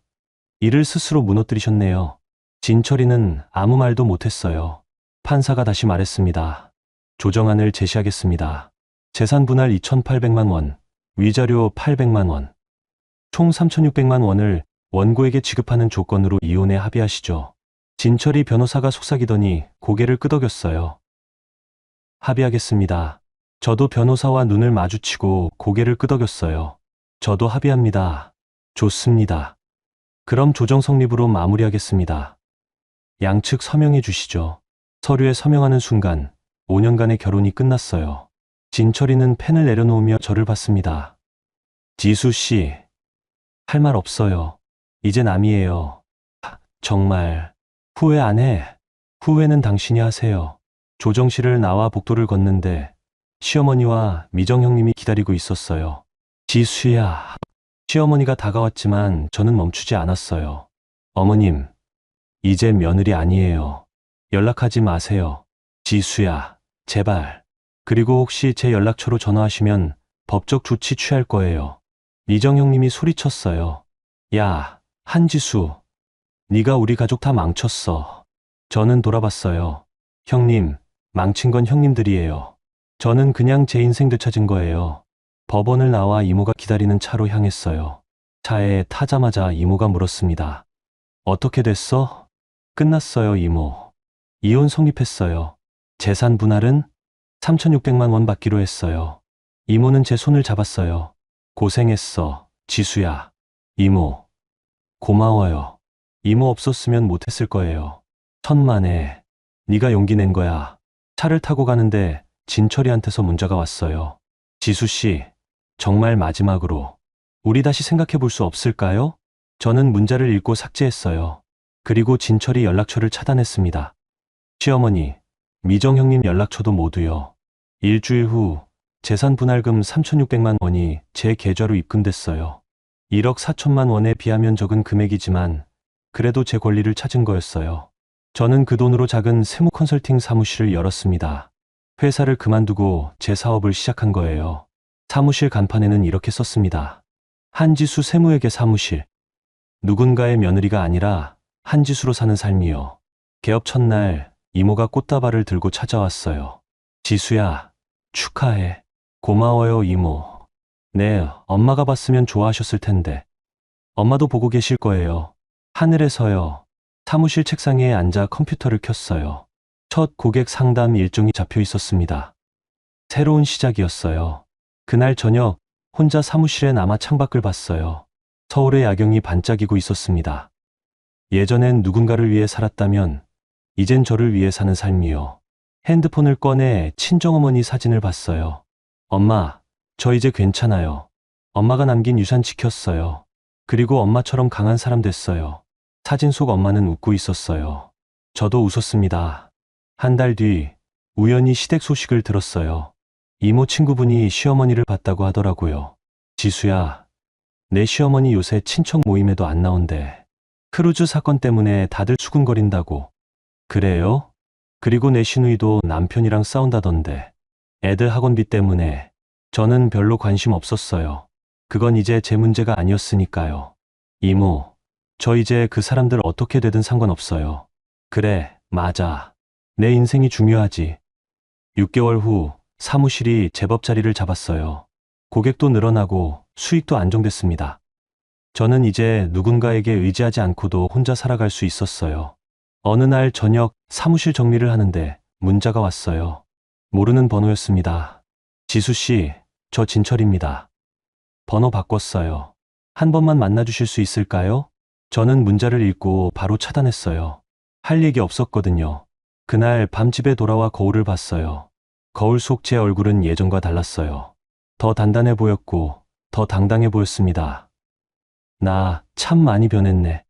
이를 스스로 무너뜨리셨네요. 진철이는 아무 말도 못했어요. 판사가 다시 말했습니다. 조정안을 제시하겠습니다. 재산 분할 2,800만 원, 위자료 800만 원, 총 3,600만 원을 원고에게 지급하는 조건으로 이혼에 합의하시죠. 진철이 변호사가 속삭이더니 고개를 끄덕였어요. 합의하겠습니다. 저도 변호사와 눈을 마주치고 고개를 끄덕였어요. 저도 합의합니다. 좋습니다. 그럼 조정 성립으로 마무리하겠습니다. 양측 서명해 주시죠. 서류에 서명하는 순간 5년간의 결혼이 끝났어요. 진철이는 펜을 내려놓으며 저를 봤습니다. 지수 씨, 할 말 없어요. 이제 남이에요. 정말 후회 안 해. 후회는 당신이 하세요. 조정실을 나와 복도를 걷는데 시어머니와 미정 형님이 기다리고 있었어요. 지수야. 시어머니가 다가왔지만 저는 멈추지 않았어요. 어머님, 이제 며느리 아니에요. 연락하지 마세요. 지수야, 제발. 그리고 혹시 제 연락처로 전화하시면 법적 조치 취할 거예요. 미정 형님이 소리쳤어요. 야, 한지수. 네가 우리 가족 다 망쳤어. 저는 돌아봤어요. 형님, 망친 건 형님들이에요. 저는 그냥 제 인생 되찾은 거예요. 법원을 나와 이모가 기다리는 차로 향했어요. 차에 타자마자 이모가 물었습니다. 어떻게 됐어? 끝났어요, 이모. 이혼 성립했어요. 재산 분할은 3,600만 원 받기로 했어요. 이모는 제 손을 잡았어요. 고생했어, 지수야. 이모, 고마워요. 이모 없었으면 못했을 거예요. 천만에, 네가 용기 낸 거야. 차를 타고 가는데 진철이한테서 문자가 왔어요. 지수 씨, 정말 마지막으로 우리 다시 생각해 볼 수 없을까요? 저는 문자를 읽고 삭제했어요. 그리고 진철이 연락처를 차단했습니다. 시어머니, 미정 형님 연락처도 모두요. 일주일 후 재산 분할금 3,600만 원이 제 계좌로 입금됐어요. 1억 4천만 원에 비하면 적은 금액이지만 그래도 제 권리를 찾은 거였어요. 저는 그 돈으로 작은 세무 컨설팅 사무실을 열었습니다. 회사를 그만두고 제 사업을 시작한 거예요. 사무실 간판에는 이렇게 썼습니다. 한지수 세무회계 사무실. 누군가의 며느리가 아니라 한지수로 사는 삶이요. 개업 첫날 이모가 꽃다발을 들고 찾아왔어요. 지수야, 축하해. 고마워요, 이모. 네, 엄마가 봤으면 좋아하셨을 텐데. 엄마도 보고 계실 거예요. 하늘에서요. 사무실 책상에 앉아 컴퓨터를 켰어요. 첫 고객 상담 일정이 잡혀 있었습니다. 새로운 시작이었어요. 그날 저녁 혼자 사무실에 남아 창밖을 봤어요. 서울의 야경이 반짝이고 있었습니다. 예전엔 누군가를 위해 살았다면 이젠 저를 위해 사는 삶이요. 핸드폰을 꺼내 친정어머니 사진을 봤어요. 엄마, 저 이제 괜찮아요. 엄마가 남긴 유산 지켰어요. 그리고 엄마처럼 강한 사람 됐어요. 사진 속 엄마는 웃고 있었어요. 저도 웃었습니다. 한 달 뒤 우연히 시댁 소식을 들었어요. 이모 친구분이 시어머니를 봤다고 하더라고요. 지수야, 내 시어머니 요새 친척 모임에도 안 나온대. 크루즈 사건 때문에 다들 수군거린다고. 그래요? 그리고 내 시누이도 남편이랑 싸운다던데. 애들 학원비 때문에. 저는 별로 관심 없었어요. 그건 이제 제 문제가 아니었으니까요. 이모, 저 이제 그 사람들 어떻게 되든 상관없어요. 그래, 맞아. 내 인생이 중요하지. 6개월 후 사무실이 제법 자리를 잡았어요. 고객도 늘어나고 수익도 안정됐습니다. 저는 이제 누군가에게 의지하지 않고도 혼자 살아갈 수 있었어요. 어느 날 저녁 사무실 정리를 하는데 문자가 왔어요. 모르는 번호였습니다. 지수 씨, 저 진철입니다. 번호 바꿨어요. 한 번만 만나주실 수 있을까요? 저는 문자를 읽고 바로 차단했어요. 할 얘기 없었거든요. 그날 밤 집에 돌아와 거울을 봤어요. 거울 속 제 얼굴은 예전과 달랐어요. 더 단단해 보였고 더 당당해 보였습니다. 나 참 많이 변했네.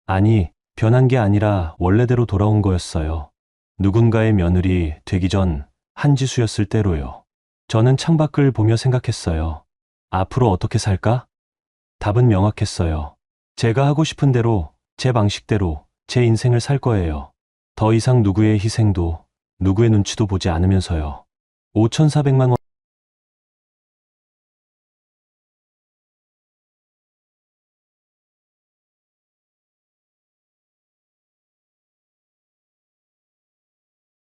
아니, 변한 게 아니라 원래대로 돌아온 거였어요. 누군가의 며느리 되기 전 한지수였을 때로요. 저는 창밖을 보며 생각했어요. 앞으로 어떻게 살까? 답은 명확했어요. 제가 하고 싶은 대로, 제 방식대로 제 인생을 살 거예요. 더 이상 누구의 희생도, 누구의 눈치도 보지 않으면서요. 5,400만 원